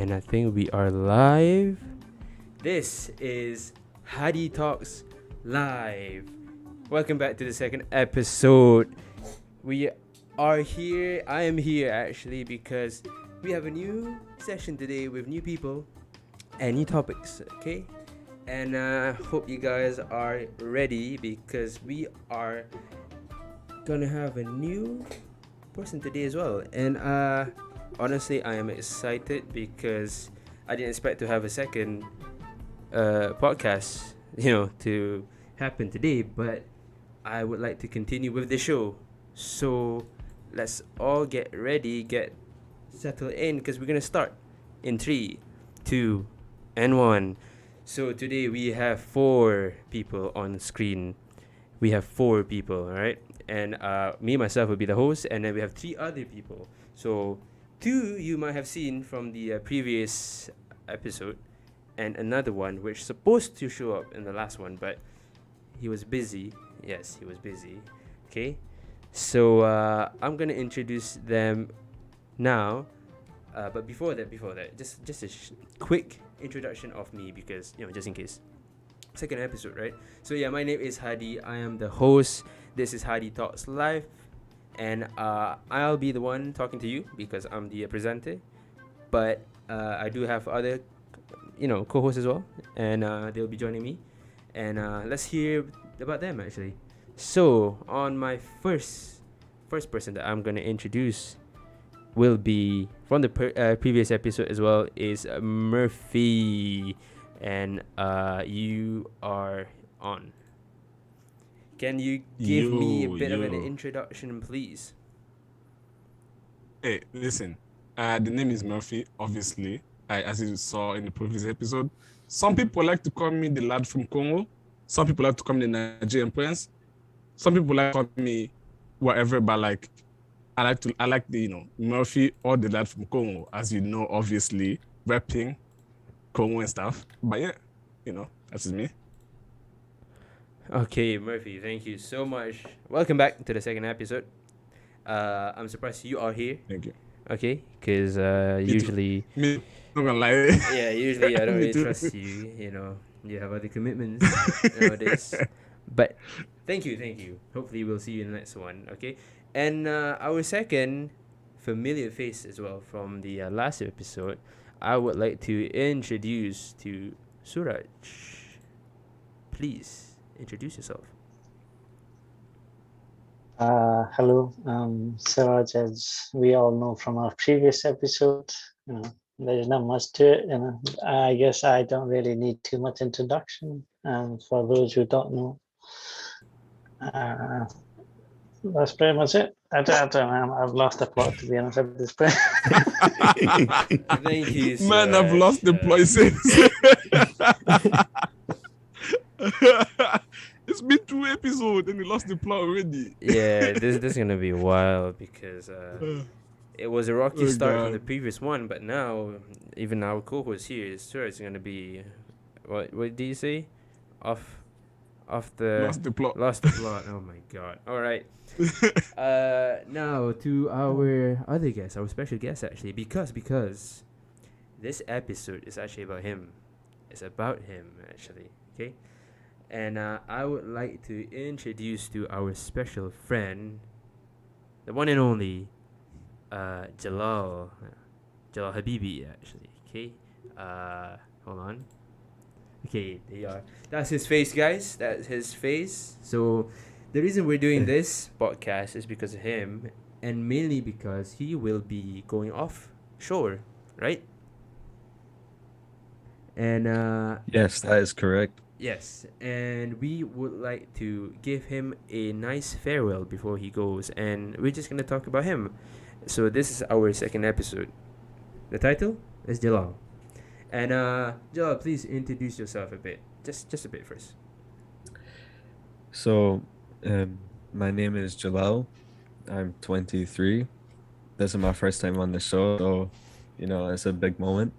And I think we are live. This is Hadi Talks live. Welcome back to the second episode. We are here. I am here actually because we have a new session today with new people and new topics. Okay, and hope you guys are ready because we are gonna have a new person today as well. And honestly, I am excited because I didn't expect to have a second podcast, to happen today. But I would like to continue with the show. So let's all get ready, get settled in, because we're gonna start in 3, 2, and 1. So today we have 4 people on screen. We have 4 people, all right? And me myself will be the host, and then we have 3 other people. So 2 you might have seen from the previous episode, and another one which supposed to show up in the last one, but he was busy. Yes, he was busy. Okay, so I'm gonna introduce them now. But before that, just a quick introduction of me, because just in case. Second episode, right? So yeah, my name is Hadi. I am the host. This is Hadi Talks Live, and I'll be the one talking to you because I'm the presenter. But I do have other, co-hosts as well, and they'll be joining me. And let's hear about them actually. So on my first person that I'm gonna introduce will be from the previous episode as well, is Murphy. And you are on. Can you give me a bit of an introduction, please? Hey, listen. The name is Murphy, obviously, as you saw in the previous episode. Some people like to call me the lad from Congo. Some people like to call me the Nigerian prince. Some people like to call me whatever, but I like the Murphy or the lad from Congo, as you know, obviously, rapping Congo and stuff. But yeah, that's me. Okay, Murphy, thank you so much. Welcome back to the second episode. I'm surprised you are here. Thank you. Okay, because usually... Me, not gonna lie. Yeah, usually I don't really trust you. You have other commitments nowadays. But thank you. Hopefully we'll see you in the next one, okay? And our second familiar face as well from the last episode, I would like to introduce to Suraj. Please introduce yourself. Hello, Siraj. As we all know from our previous episode, there's not much to it. I guess I don't really need too much introduction. And for those who don't know, that's pretty much it. I don't know. I've lost the plot, to be honest, at this point. Thank you, Suraj. Man, I've lost the plot. It's been 2 episodes and we lost the plot already. Yeah, this is gonna be wild because it was a rocky start from the previous one, but now even our co-host here, Suraj, is gonna be what did you say? Off the Lost the plot. Oh my god. All right. Now to our other guest, our special guest actually, because this episode is actually about him. It's about him actually. Okay. And I would like to introduce to our special friend, the one and only, Jalal Habibi, actually. Okay, hold on. Okay, there you are. That's his face, guys. That's his face. So the reason we're doing this podcast is because of him, and mainly because he will be going offshore, right? And yes, that is correct. yes, and we would like to give him a nice farewell before he goes, and we're just gonna talk about him. So this is our second episode. The title is Jalal, and Jalal, please introduce yourself a bit, just a bit first. So, my name is Jalal. I'm 23. This is my first time on the show, so it's a big moment.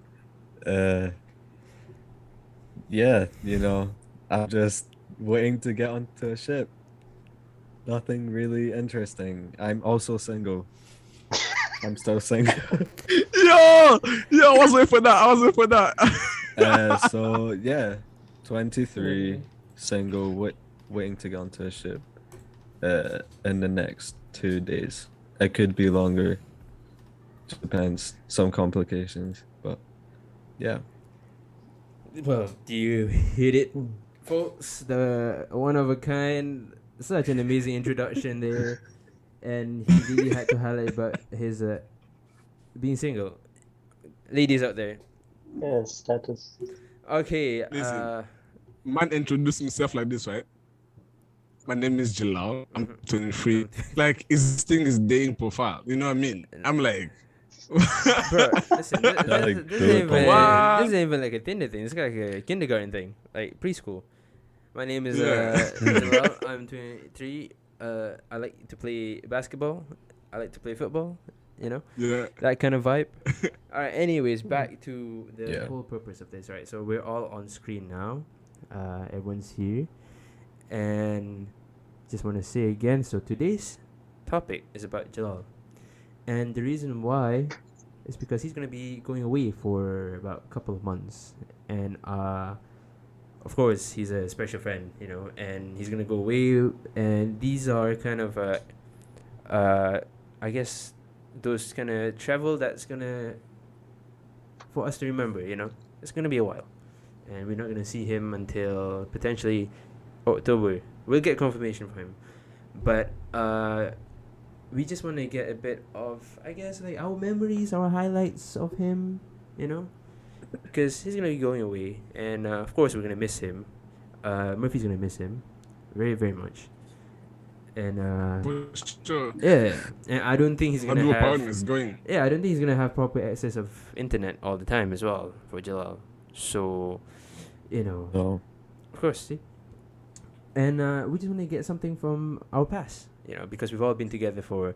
Yeah, I'm just waiting to get onto a ship. Nothing really interesting. I'm also single. I'm still single. Yo, I was waiting for that. I was waiting for that. So yeah, 23, single, waiting to get onto a ship. In the next 2 days. It could be longer. Just depends. Some complications, but yeah. Well, do you hit it, folks? The one of a kind, such an amazing introduction there, and he really had to highlight about his being single. Ladies out there, Yes, that is. okay. Listen. Man introduced himself like this, right? My name is Jalal. I'm 23. Like his thing is dating profile. You know what I mean? I'm like, Bro, listen, Like, this do it, ain't even What? this ain't even like a Tinder thing. It's like a kindergarten thing, like preschool. My name is Yeah. Jalal. I'm 23. I like to play basketball. I like to play football. You know, yeah. that kind of vibe. All right. Anyways, back to the Yeah. whole purpose of this. Right. So we're all on screen now. Everyone's here, and just want to say again. So today's topic is about Jalal, and the reason why is because he's gonna be going away for about a couple of months, and of course he's a special friend, you know, and he's gonna go away, and these are kind of I guess those kind of travel that's gonna for us to remember, you know, it's gonna be a while, and we're not gonna see him until potentially October. We'll get confirmation from him, but we just want to get a bit of, I guess, like our memories, our highlights of him, you know, because he's gonna be going away, and of course we're gonna miss him. Murphy's gonna miss him, very very much, and For sure. yeah, and I don't think he's My gonna dual have. partner is going. Yeah, I don't think he's gonna have proper access of internet all the time as well for Jalal. So, you know, No. of course, see. And we just want to get something from our past, you know, because we've all been together for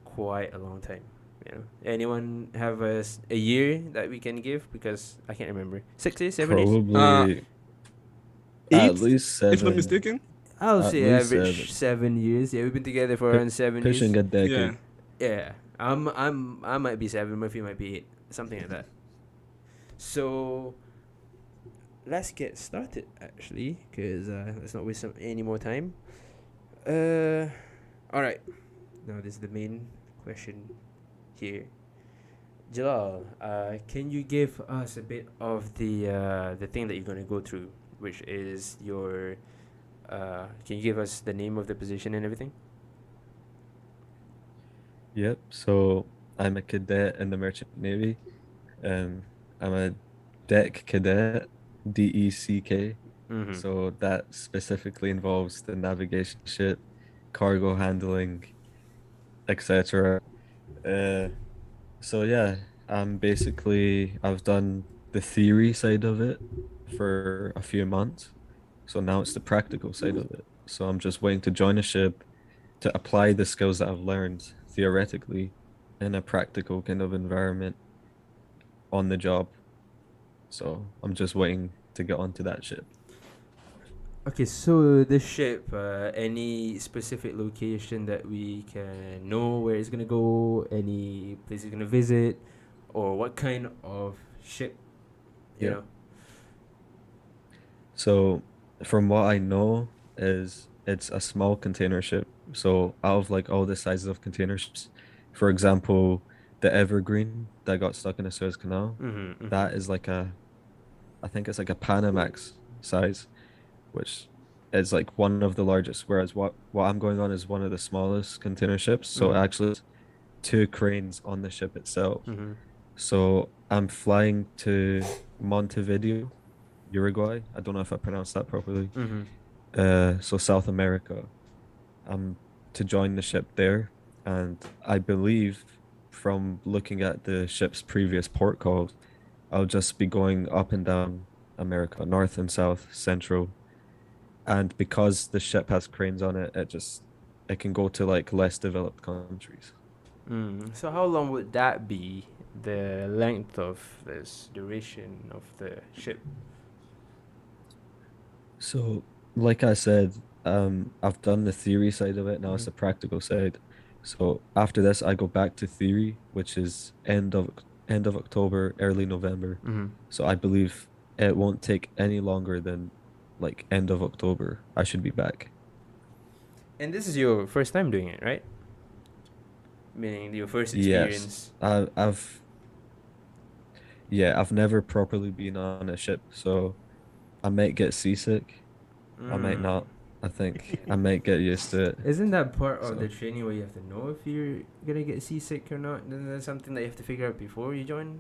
quite a long time. You know, anyone have a year that we can give? Because I can't remember. 6 years, 7 years. Probably at 8, least if 7. not mistaken. I'll at say least average 7 years. Yeah, we've been together for Pu- around 7 Pushing years. a decade. Yeah. Yeah, I might be 7. Murphy might be 8, something like that. So let's get started, actually, because let's not waste any more time. All right. Now this is the main question here. Jalal, can you give us a bit of the thing that you're gonna go through, which is your can you give us the name of the position and everything? Yep. So I'm a cadet in the Merchant Navy. I'm a deck cadet, DECK. Mm-hmm. So that specifically involves the navigation ship, cargo handling, etc. So yeah, I've done the theory side of it for a few months. So now it's the practical side of it. So I'm just waiting to join a ship to apply the skills that I've learned theoretically in a practical kind of environment on the job. So I'm just waiting to get onto that ship. Okay, so the ship, any specific location that we can know where it's gonna go, any place it's gonna visit, or what kind of ship, you Yeah. know? So from what I know is it's a small container ship. So out of like all the sizes of container ships, for example, the Evergreen that got stuck in the Suez Canal, Mm-hmm. that is like I think it's like a Panamax size, which is like one of the largest. Whereas what I'm going on is one of the smallest container ships. So Mhm. actually, it's 2 cranes on the ship itself. Mm-hmm. So I'm flying to Montevideo, Uruguay. I don't know if I pronounced that properly. Mm-hmm. So South America. To join the ship there, and I believe from looking at the ship's previous port calls, I'll just be going up and down America, north and south, central, and because the ship has cranes on it, it can go to like less developed countries. So how long would that be? The length of this duration of the ship? So, like I said, I've done the theory side of it. Now it's Mhm. the practical side. So after this, I go back to theory, which is end of October, early November. Mm-hmm. So I believe it won't take any longer than like end of October. I should be back. And this is your first time doing it, right? Meaning your first Yes. experience. I've never properly been on a ship, so I might get seasick. I might Mm. not. I think I might get used to it. Isn't that part of So the training where you have to know if you're gonna get seasick or not? Isn't that something that you have to figure out before you join?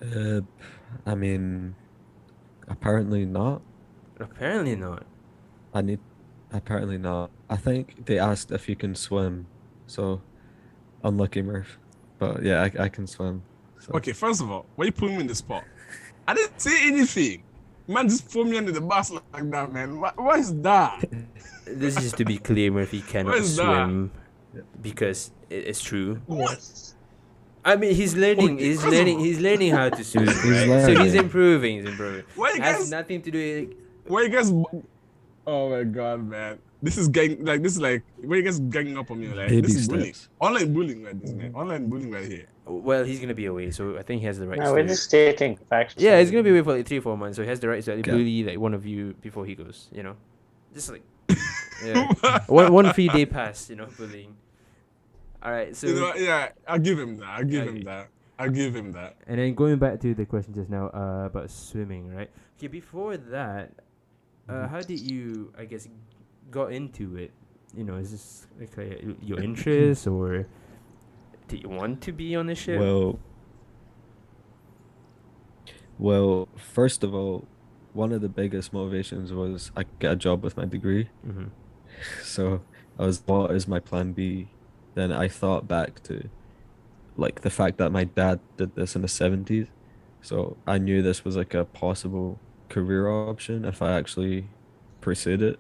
uh, I mean, apparently not. Apparently not. I need apparently not. I think they asked if you can swim, so unlucky Murph. But yeah, I can swim. So Okay, first of all, why you putting me in the spot? I didn't say anything. Man, just throw me under the bus like that, man. What is that? This is to be clear, Murphy cannot What is that? swim Yeah. because it's true. Yes. I mean, he's learning. Okay, He's first of learning. all- He's learning how to swim, He's right? So he's learning. improving. He's improving. Why you It has guys? nothing to do. Why you guys? Oh my god, man. This is like why you guys ganging up on me like Baby this is bullying. steps. Online bullying right this man. Online bullying right here. Well, he's gonna be away, so I think he has the right. No, we're to... just stating facts. Yeah, he's gonna be away for like 3-4 months, so he has the right to Okay. bully like one of you before he goes. You know, just like yeah, one free day pass. You know, bullying. All right, so You know, yeah, I'll give him that. I'll give Okay. him that. I'll give him that. and then going back to the question just now about swimming, right? Okay, before that, how did you, I guess, got into it? You know, is this like your interest, or did you want to be on the ship? Well, first of all, one of the biggest motivations was I could get a job with my degree. Mm-hmm. So I was, what is my plan B? Then I thought back to like the fact that my dad did this in the 70s. So I knew this was like a possible career option if I actually pursued it.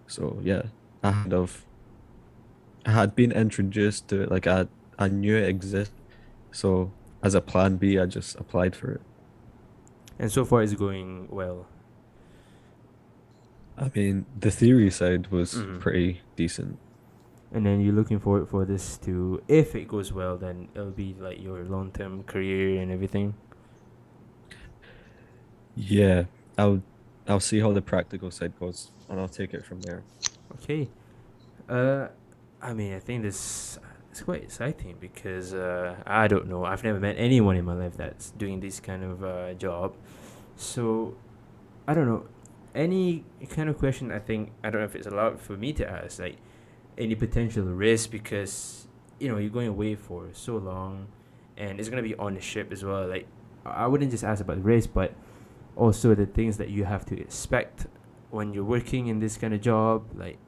So yeah, I had been introduced to it, like I knew it existed. So as a plan B, I just applied for it. And so far, it's going well. I mean, the theory side was Mhm. pretty decent. And then you're looking forward for this to, if it goes well, then it'll be like your long-term career and everything. Yeah, I'll see how the practical side goes, and I'll take it from there. Okay. I mean, I think this it's quite exciting because I don't know. I've never met anyone in my life that's doing this kind of job. So I don't know. Any kind of question, I don't know if it's allowed for me to ask, like any potential risk, because you're going away for so long, and it's gonna be on the ship as well. Like I wouldn't just ask about the risk, but also the things that you have to expect when you're working in this kind of job. Like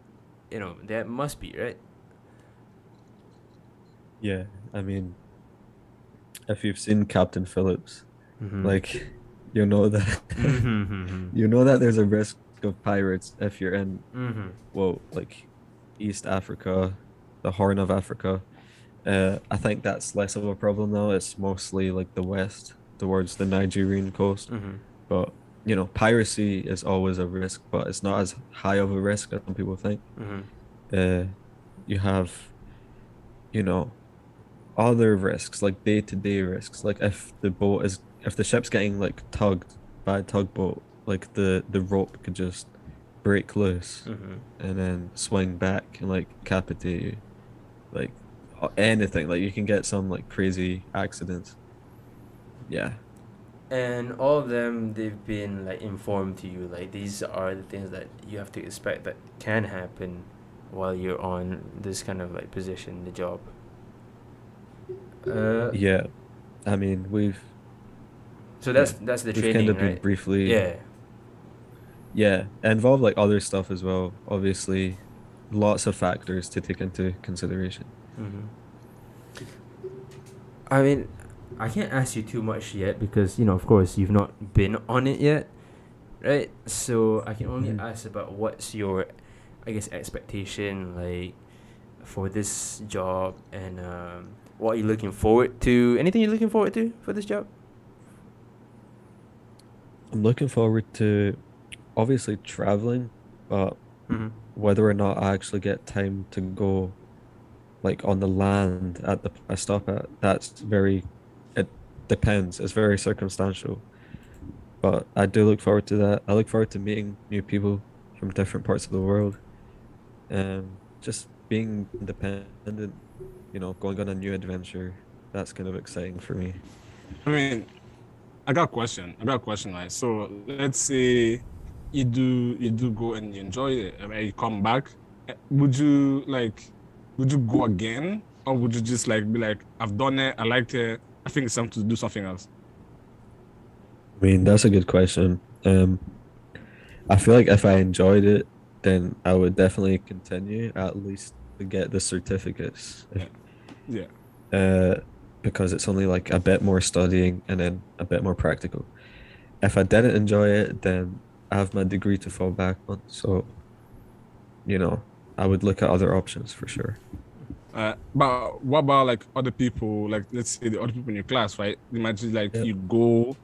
that must be right. Yeah, I mean, if you've seen Captain Phillips, Mm-hmm. like you know that Mm-hmm. you know that there's a risk of pirates if you're in Mm-hmm. like East Africa, the Horn of Africa. I think that's less of a problem now. It's mostly like the west towards the Nigerian coast. Mm-hmm. But piracy is always a risk, but it's not as high of a risk as some people think. Mm-hmm. You have, you know, other risks, like day-to-day risks. Like if the ship's getting like tugged by a tugboat, like the rope could just break loose Mm-hmm. and then swing back and like decapitate you. Like anything, like you can get some like crazy accidents. Yeah. And all of them, they've been like informed to you, like these are the things that you have to expect that can happen while you're on this kind of like position, the job. Yeah. I mean, So that's the we've training, kind of been right? briefly. Yeah. Yeah, it involved like other stuff as well. Obviously, lots of factors to take into consideration. Mm-hmm. I mean, I can't ask you too much yet because of course, you've not been on it yet, right? So I can only Mhm. ask about what's your, I guess, expectation like for this job, and what you're looking forward to. Anything you're looking forward to for this job? I'm looking forward to obviously traveling, but Mm-hmm. whether or not I actually get time to go like on the land at the I stop at, it depends. It's very circumstantial. But I do look forward to that. I look forward to meeting new people from different parts of the world. Just being independent, going on a new adventure. That's kind of exciting for me. I mean, I got a question. Right? So let's say you do go and you enjoy it, and you come back. Would you go again, or would you just like be like, I've done it, I liked it, I think it's time to do something else? I mean, that's a good question. I feel like if I enjoyed it, then I would definitely continue at least to get the certificates. Yeah. Because it's only like a bit more studying and then a bit more practical. If I didn't enjoy it, then I have my degree to fall back on. So, I would look at other options for sure. But what about like other people? Like, let's say the other people in your class, right? Imagine like Yep. you go,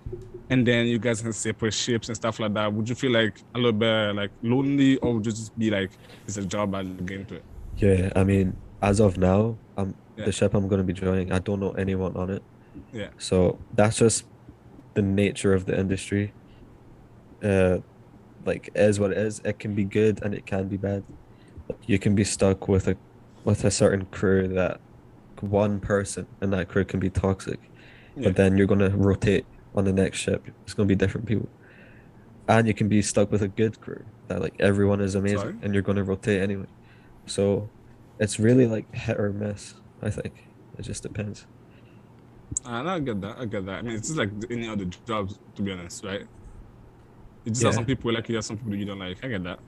and then you guys can separate ships and stuff like that. Would you feel like a little bit like lonely, or would you just be like, it's a job, I'll get into it? Yeah, I mean, as of now, Yeah. the ship I'm going to be joining, I don't know anyone on it. Yeah. So that's just the nature of the industry. Like, is what it is. It can be good and it can be bad. You can be stuck with a certain crew that one person in that crew can be toxic, Yeah. but then you're going to rotate on the next ship. It's going to be different people. And you can be stuck with a good crew that like everyone is amazing Sorry? and you're going to rotate anyway. So it's really like hit or miss, I think. It just depends. And I get that. I mean, it's just like any other jobs, to be honest, right? You just have Yeah. some people like you, have some people you don't like. I get that.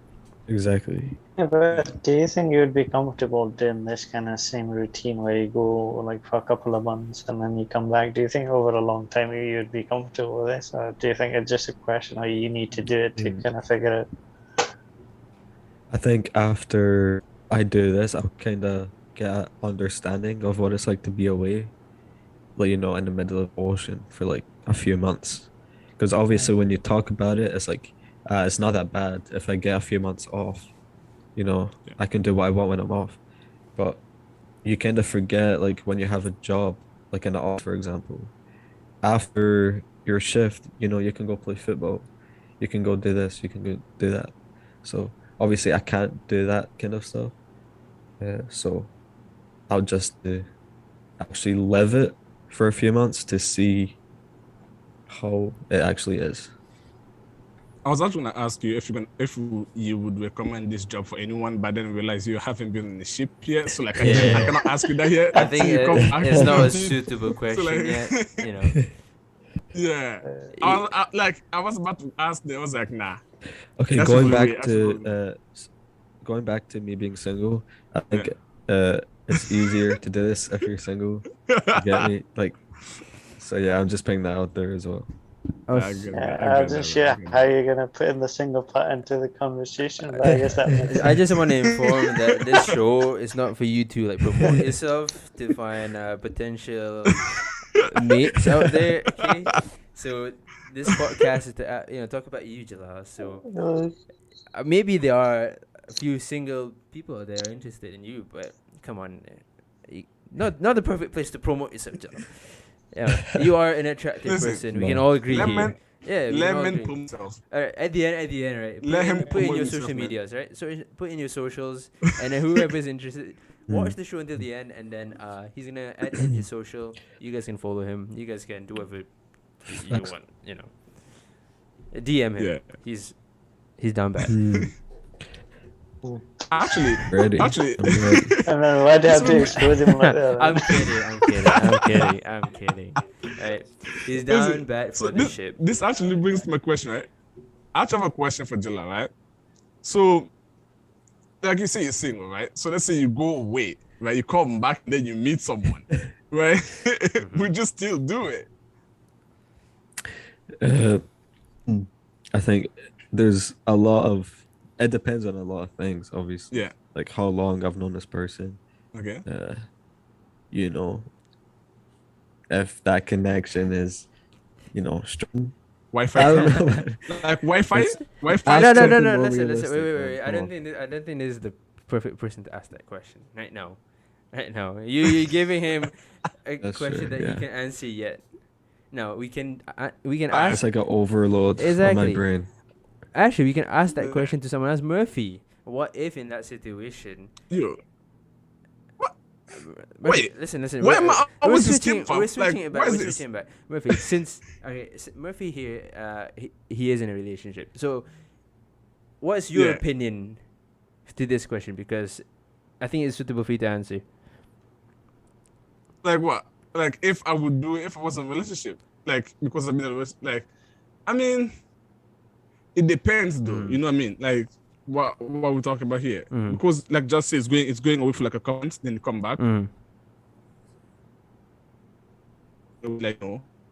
Exactly. Yeah, but do you think you would be comfortable doing this kind of same routine where you go like for a couple of months and then you come back? Do you think over a long time you'd be comfortable with this, or do you think it's just a question or you need to do it to kind of figure it? I think after I do this, I'll kind of get an understanding of what it's like to be away, like, in the middle of the ocean for like a few months. Because obviously, when you talk about it, it's like, it's not that bad if I get a few months off. I can do what I want when I'm off. But you kind of forget, like, when you have a job, like in the office, for example, after your shift, you can go play football, you can go do this, you can go do that. So obviously, I can't do that kind of stuff. So I'll just actually live it for a few months to see how it actually is. I was actually gonna ask you if you would recommend this job for anyone, but then realize you haven't been on the ship yet. So like, Yeah. I cannot ask you that yet. I think until you come back. it's not a suitable question like- yet. Yeah. I was about to ask. There was like, nah. Okay, That's going what back we- that's to what we- going back to me being single, I think it's easier to do this if you're single. You get me? Like, so yeah, I'm just putting that out there as well. I get that, I wasn't sure how you're gonna put in the single part into the conversation, but I guess that makes I just want to inform that this show is not for you to like promote yourself to find potential mates out there. Okay, so this podcast is to talk about you, Jalal. So maybe there are a few single people out there interested in you, but come on, not the perfect place to promote yourself, Jalal. Yeah, you are an attractive Listen, person. We can all agree let here. man- Yeah, we Let can all men agree. promote themselves. All right, at the end, right? Let him put in promote your himself, social man. medias, right? So put in your socials, and then whoever's interested, watch the show until the end, and then he's gonna add in his social. You guys can follow him. You guys can do whatever you want. DM him. Yeah. He's down bad. Actually, Ready? I'm ready. And then why do you have to expose him like that? I'm kidding. Alright, he's down Listen, bad so for the ship. This actually brings to my question, right? I actually have a question for Jilla, right? So, like you say, you're single, right? So let's say you go away, right? You come back, then you meet someone, right? Would you still do it? I think there's a lot of. It depends on a lot of things, obviously. Yeah. Like how long I've known this person. Okay. If that connection is, strong. Wi-Fi. I don't know. Like Wi-Fi? It's- Wi-Fi? No. something more Listen. realistic, Wait. man. I Come don't on. think. I don't think this is the perfect person to ask that question right now. right now. You're giving him a That's question true, that he yeah. can answer yet. No, we can It's ask like an overload on my exactly. brain. Actually, we can ask that question to someone else. Murphy, what if in that situation? Yo, Murphy, wait, listen. where am I? We're Always this came switching. We're from? switching Like, it back. where is We're this? switching it back. Murphy, since Murphy here, he is in a relationship. So, what's your Yeah. opinion to this question? Because I think it's suitable for you to answer. Like what? Like if I would do it if I was in a relationship. Like because I'm in a like, I mean, it depends though. You know what I mean? Like what we're talking about here. Because like just say it's going away for like a couple months, then come back. Like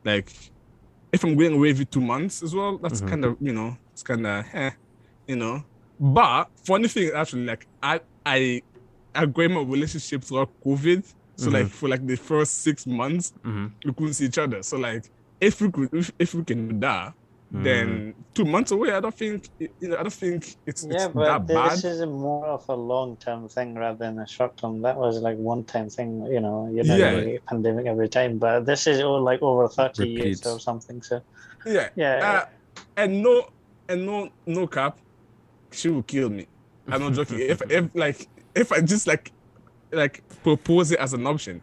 like if I'm going away every 2 months as well, that's kind of it's kind of But funny thing actually, like I got in my relationship throughout COVID. So like for like the first 6 months, we couldn't see each other. So like if we can do that, then 2 months away, I don't think it's but that bad. this is more of a long-term thing rather than a short-term. That was like one-time thing, you're not getting a pandemic every time. But this is all like over 30 years or something. So and no cap, she will kill me. I'm not joking. if I just like propose it as an option,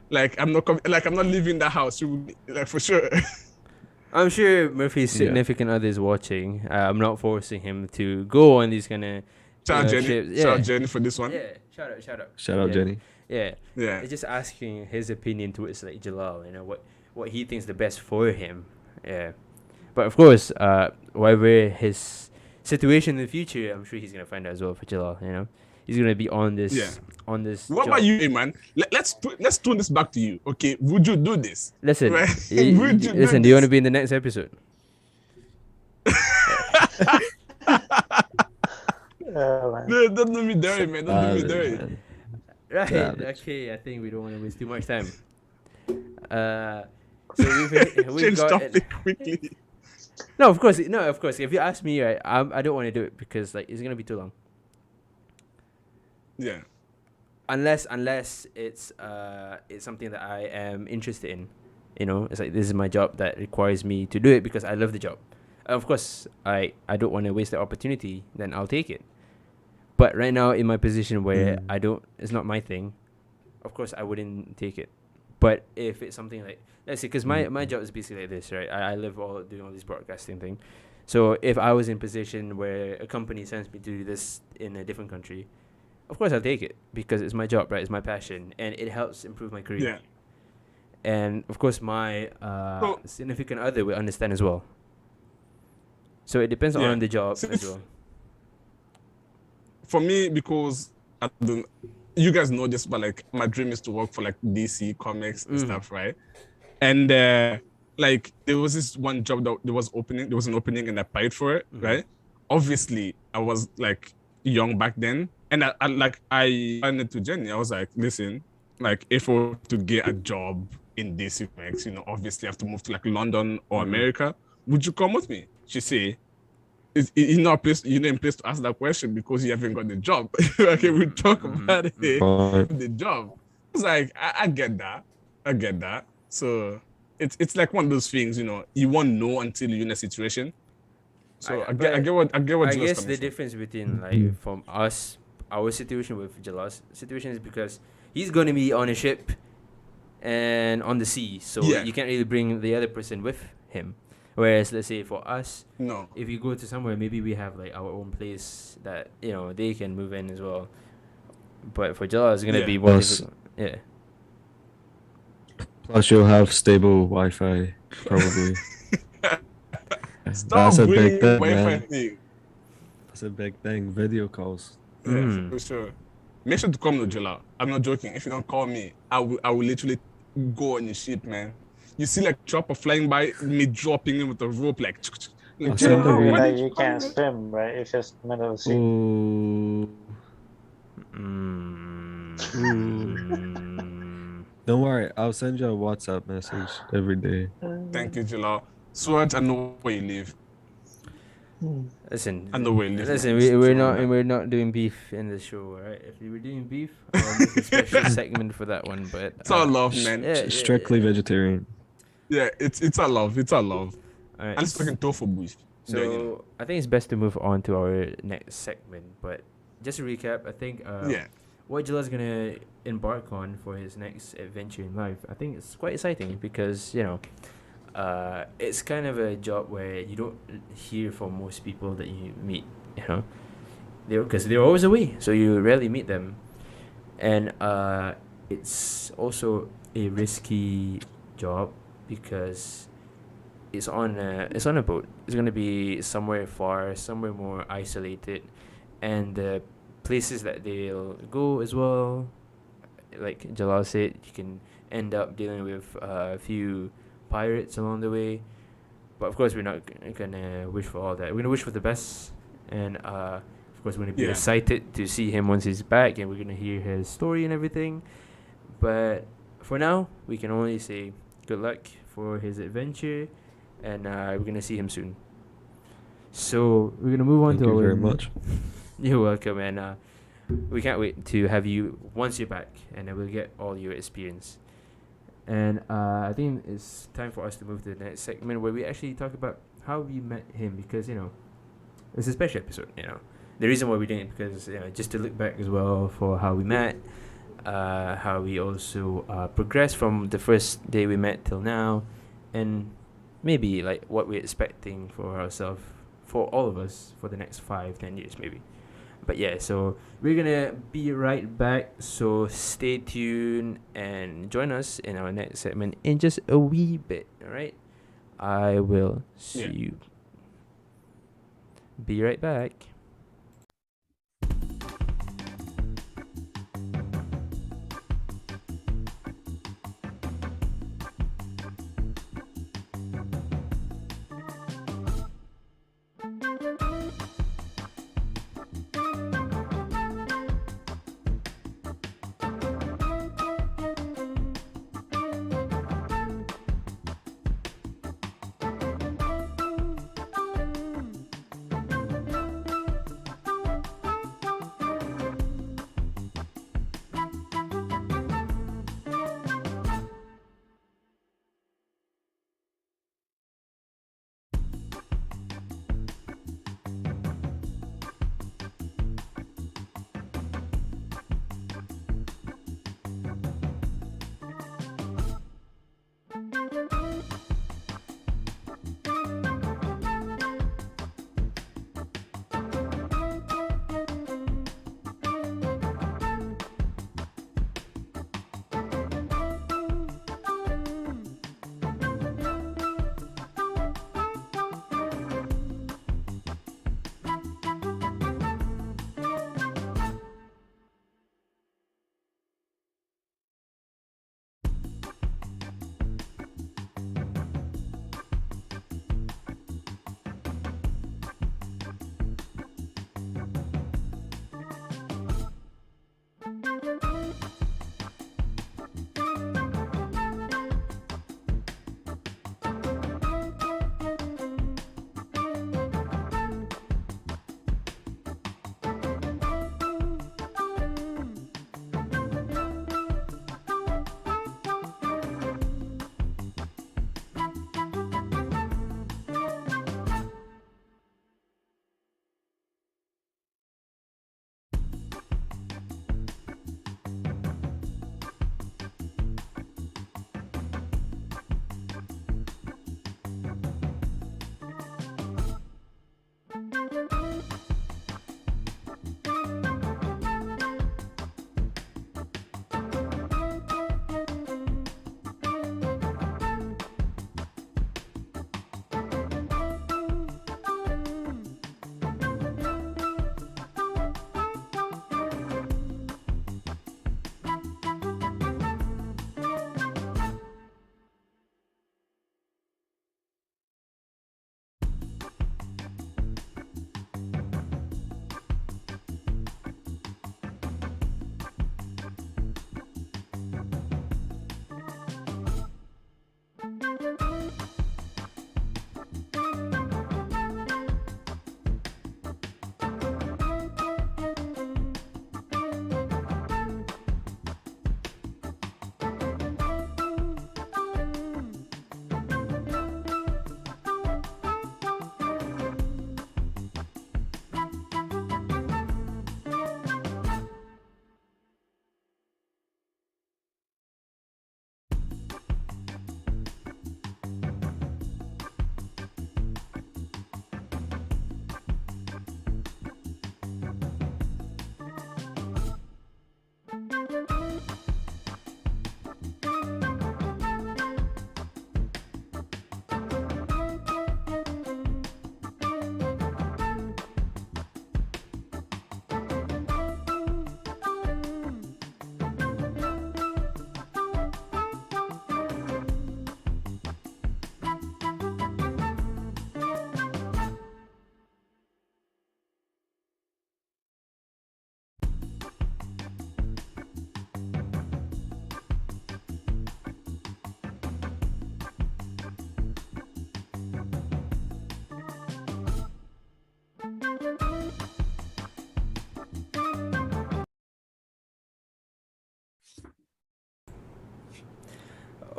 like I'm not leaving the house. She will, like for sure. I'm sure Murphy's significant other is watching. I'm not forcing him to go on these kind of Shout out Jenny. trips. Shout out Jenny for this one. Yeah, shout out. Shout out Jenny. Yeah. Yeah. Just asking his opinion towards like Jalal, what he thinks the best for him. Yeah. But of course, whatever his situation in the future, I'm sure he's gonna find out as well for Jalal. He's gonna be on this. Yeah. On this. What job. about you, man? Let's turn this back to you. Okay, would you do this? Listen, Right? listen. Do you want to be in the next episode? No, don't do me dirty, man. Don't do me dirty. Right. Okay. I think we don't want to waste too much time. So we've Change got topic quickly. No, of course. If you ask me, right, I don't want to do it because like it's gonna be too long. Yeah. Unless it's something that I am interested in, it's like this is my job that requires me to do it because I love the job. Of course, I don't want to waste the opportunity. Then I'll take it. But right now, in my position where it's not my thing. Of course, I wouldn't take it. But if it's something like, let's say, because my job is basically like this, right? I live doing all this broadcasting thing. So if I was in a position where a company sends me to do this in a different country, of course I'll take it because it's my job, right? It's my passion, and it helps improve my career. Yeah. And of course, my significant other will understand as well. So it depends on the job as well. For me, because you guys know this, but like my dream is to work for like DC Comics and stuff, right? And like there was this one job that there was an opening and I applied for it, right? Obviously, I was like young back then, and I went to Jenny. I was like, listen, like if I were to get a job in DC Comics, obviously I have to move to like London or America. Would you come with me? She say, it's not in place to ask that question because you haven't got the job. Okay, we talk about it. The job. It's like I get that. So it's like one of those things, you won't know until you're in a situation. So I get what I Jalal's guess coming the from. difference between like from us, our situation with Jalal's situation is because he's gonna be on a ship and on the sea, so you can't really bring the other person with him. Whereas let's say for us, if you go to somewhere, maybe we have like our own place that they can move in as well. But for Jalal, it's gonna be more difficult. Yeah. Plus, you'll have stable Wi-Fi, probably. Stop That's a big thing, Wi-Fi man. thing. That's a big thing. Video calls. Yeah, for sure. Make sure to come to Jalal. I'm not joking. If you don't call me, I will literally go on your ship, man. You see like chopper flying by, me dropping in with a rope, like. You can't swim, right? It's just middle of the sea. Don't worry, I'll send you a WhatsApp message every day. Thank you, Jalal. Sword, I know where you live. Listen, I know we're listening. listen. We're not doing beef in the show, alright? If we were doing beef, I'll make a special segment for that one. But It's all love, man. Strictly vegetarian. Yeah, it's our love. It's our love. Alright. And it's fucking tofu beef. So Then, you know. I think it's best to move on to our next segment. But just to recap, I think Yeah. what Jala's gonna embark on for his next adventure in life, I think it's quite exciting because it's kind of a job where you don't hear from most people that you meet. Because they're always away, so you rarely meet them, and it's also a risky job because it's on a boat. It's gonna be somewhere far, somewhere more isolated, and the places that they'll go as well. Like Jalal said, you can end up dealing with a few pirates along the way, but of course we're not gonna wish for all that. We're gonna wish for the best, and of course we're gonna be excited to see him once he's back, and we're gonna hear his story and everything. But for now, we can only say good luck for his adventure, and we're gonna see him soon. So we're gonna move on Thank to you our very much. You're welcome, and we can't wait to have you once you're back, and then we'll get all your experience. And I think it's time for us to move to the next segment where we actually talk about how we met him, because it's a special episode. The reason why we did it because just to look back as well for how we met, how we also progressed from the first day we met till now, and maybe like what we're expecting for ourselves, for all of us, for the next 5-10 years maybe. But yeah, so we're gonna be right back, so stay tuned and join us in our next segment in just a wee bit. All right, I will see you. Be right back.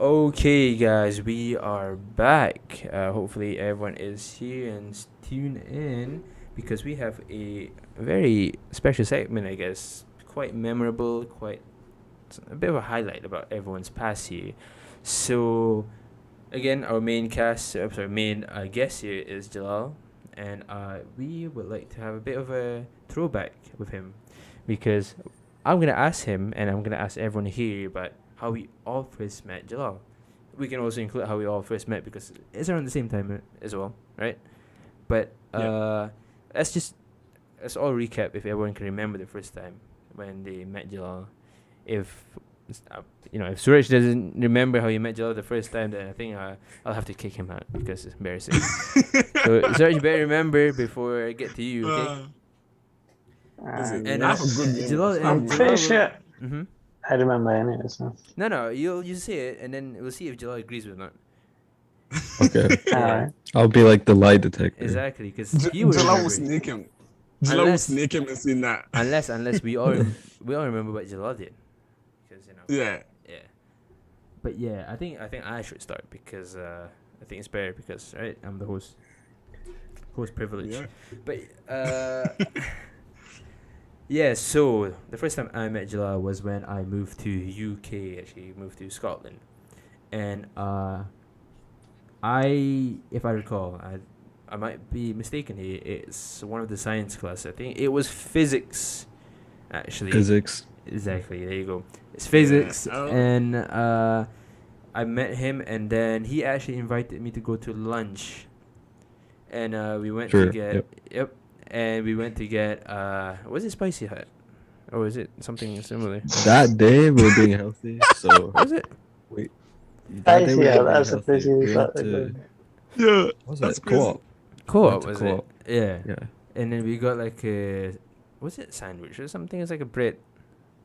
Okay, guys, we are back. Hopefully, everyone is here and tuned in because we have a very special segment, I guess. Quite memorable, quite a bit of a highlight about everyone's past year. So, again, our main main guest here is Jalal, and we would like to have a bit of a throwback with him because I'm gonna ask him and I'm gonna ask everyone here about how we all first met Jalal. We can also include how we all first met because it's around the same time as well, right? But let's just let's all recap if everyone can remember the first time when they met Jalal. If if Suraj doesn't remember how he met Jalal the first time, then I think I'll have to kick him out because it's embarrassing. So Suraj, you better remember before I get to you, okay? And I have a good memory. Jalal, I'm pretty sure Mm-hmm. I remember anyway. So. No, you say it, and then we'll see if Jalal agrees with it or not. Okay. All right. I'll be like the lie detector. Exactly, because he would Jalal remember. will sneak him. Jalal will Unless- sneak him and say nah. Unless we all remember what Jalal did, because Yeah. But yeah, I think I should start because I think it's better because right I'm the host privilege. Yeah. But yeah, so the first time I met Jalal was when I moved to UK. Actually, moved to Scotland, and if I recall, I might be mistaken here. It's one of the science class. I think it was physics, actually. Physics. Exactly. There you go. It's physics, Oh. and I met him, and then he actually invited me to go to lunch, and we went to Sure, get and we went to get was it Spicy Hut, or was it something similar? That day we were being healthy, so Was it? wait. That day we were being that's a healthy. pretty. We went to, Yeah. what was That's it? crazy. Co-op. Co-op Went to was Co-op. it? Yeah. Yeah. And then we got like a was it sandwich or something? It's like a bread.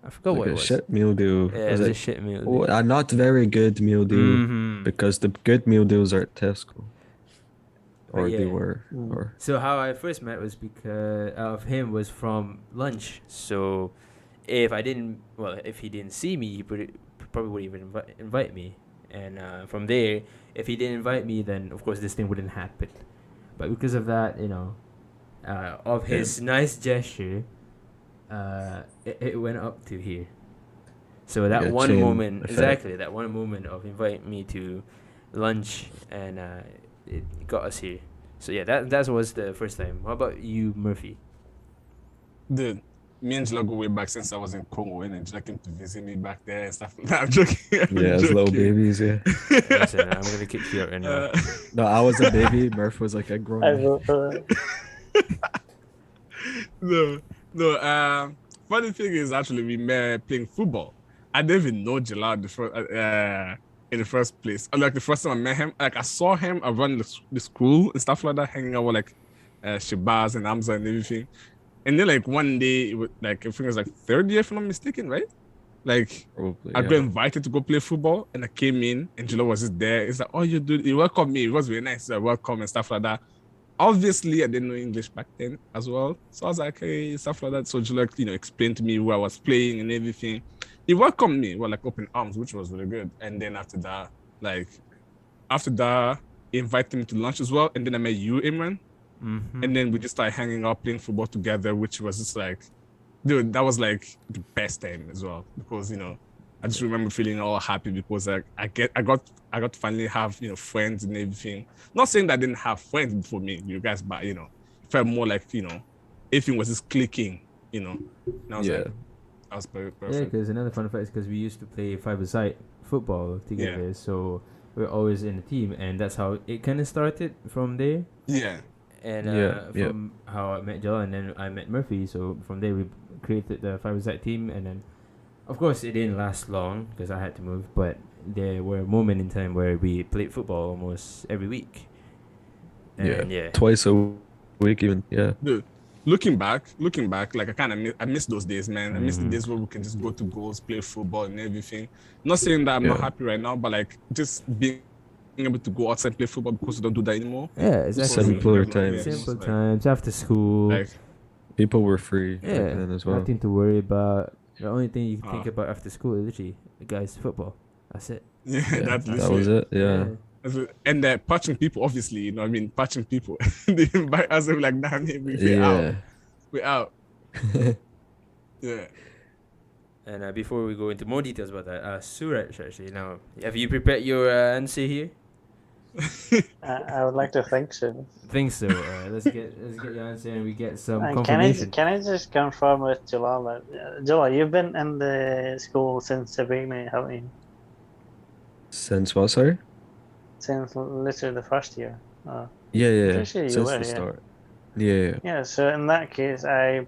I forgot Like what it a was. shit meal deal. Yeah, it Was was a it? shit meal. Oh, a not very good meal deal Mm-hmm. because the good meal deals are at Tesco. Or yeah. they were. Mm. Or So how I first met was because of him was from lunch. So if he didn't see me, he probably wouldn't even invite me. And from there, if he didn't invite me, then of course this thing wouldn't happen. But because of that, of his nice gesture, it went up to here. So that Like a one chain moment, effect. exactly, that one moment of inviting me to lunch, and it got us here. So yeah, that was the first time. How about you, Murphy? Dude, me and Jalal go way back since I was in Congo and Jalal came to visit me back there and stuff. Nah, I'm joking. I'm yeah, as little joking. babies, yeah. Listen, I'm gonna kick you out right now. No, I was a baby. Murph was like a grown I man. vote for that. No. Funny thing is, actually, we met playing football. I didn't even know Jalal in the first place. Like the first time I met him, like I saw him around the school and stuff like that, hanging out with like Shabazz and Hamza and everything. And then like one day, it was, like I think it was like third year, if I'm not mistaken, right? Like Probably. I Yeah. got invited to go play football, and I came in, and Jalal was just there. It's like, oh, you do. He welcomed me. It was very nice. Welcome and stuff like that. Obviously, I didn't know English back then as well, so I was like, hey, stuff like that. So Jalal, explained to me who I was playing and everything. He welcomed me with like open arms, which was really good. And then after that, he invited me to lunch as well. And then I met you, Imran. Mm-hmm. And then we just started hanging out, playing football together, which was just like, dude, that was like the best time as well. Because, I just remember feeling all happy because like I got to finally have, friends and everything. Not saying that I didn't have friends before me, you guys, but it felt more like, everything was just clicking, And I was Yeah. like, that was Yeah, perfect. because another fun fact is because we used to play five-a-side football together, so we're always in a team, and that's how it kind of started from there. Yeah. And Yeah. from how I met Jalal, and then I met Murphy, so from there we created the five-a-side team, and then of course it didn't last long because I had to move, but there were a moment in time where we played football almost every week. And yeah. Twice a week even. Yeah. Dude, looking back, like I miss those days, man. I miss the Mhm. days where we can just go to goals, play football and everything. Not saying that I'm not Yeah. happy right now, but like just being able to go outside and play football because we don't do that anymore. Yeah, exactly. Simpler Yeah, times. it's Simple like- times after school. Like, People were free back Yeah, then as well. nothing to worry about. The only thing you can think Ah. about after school is literally the guys' football. That's it. Yeah, Yeah, that's that was literally it. Yeah. And they're patching people, obviously, you know what I mean? Patching people. They invite us, they're like, nah, man, we're out. Yeah. We're out. Yeah. And before we go into more details about that, Suraj, actually, now, have you prepared your answer here? I would like to think so. Think so. Let's get your answer and we get some And confirmation. can I just confirm with Jalal that Jalal, you've been in the school since the beginning, haven't you? Since what, sorry? Since literally the first year. Yeah, I'm yeah. pretty sure you Since were, the yeah. start. Yeah. Yeah, so in that case, I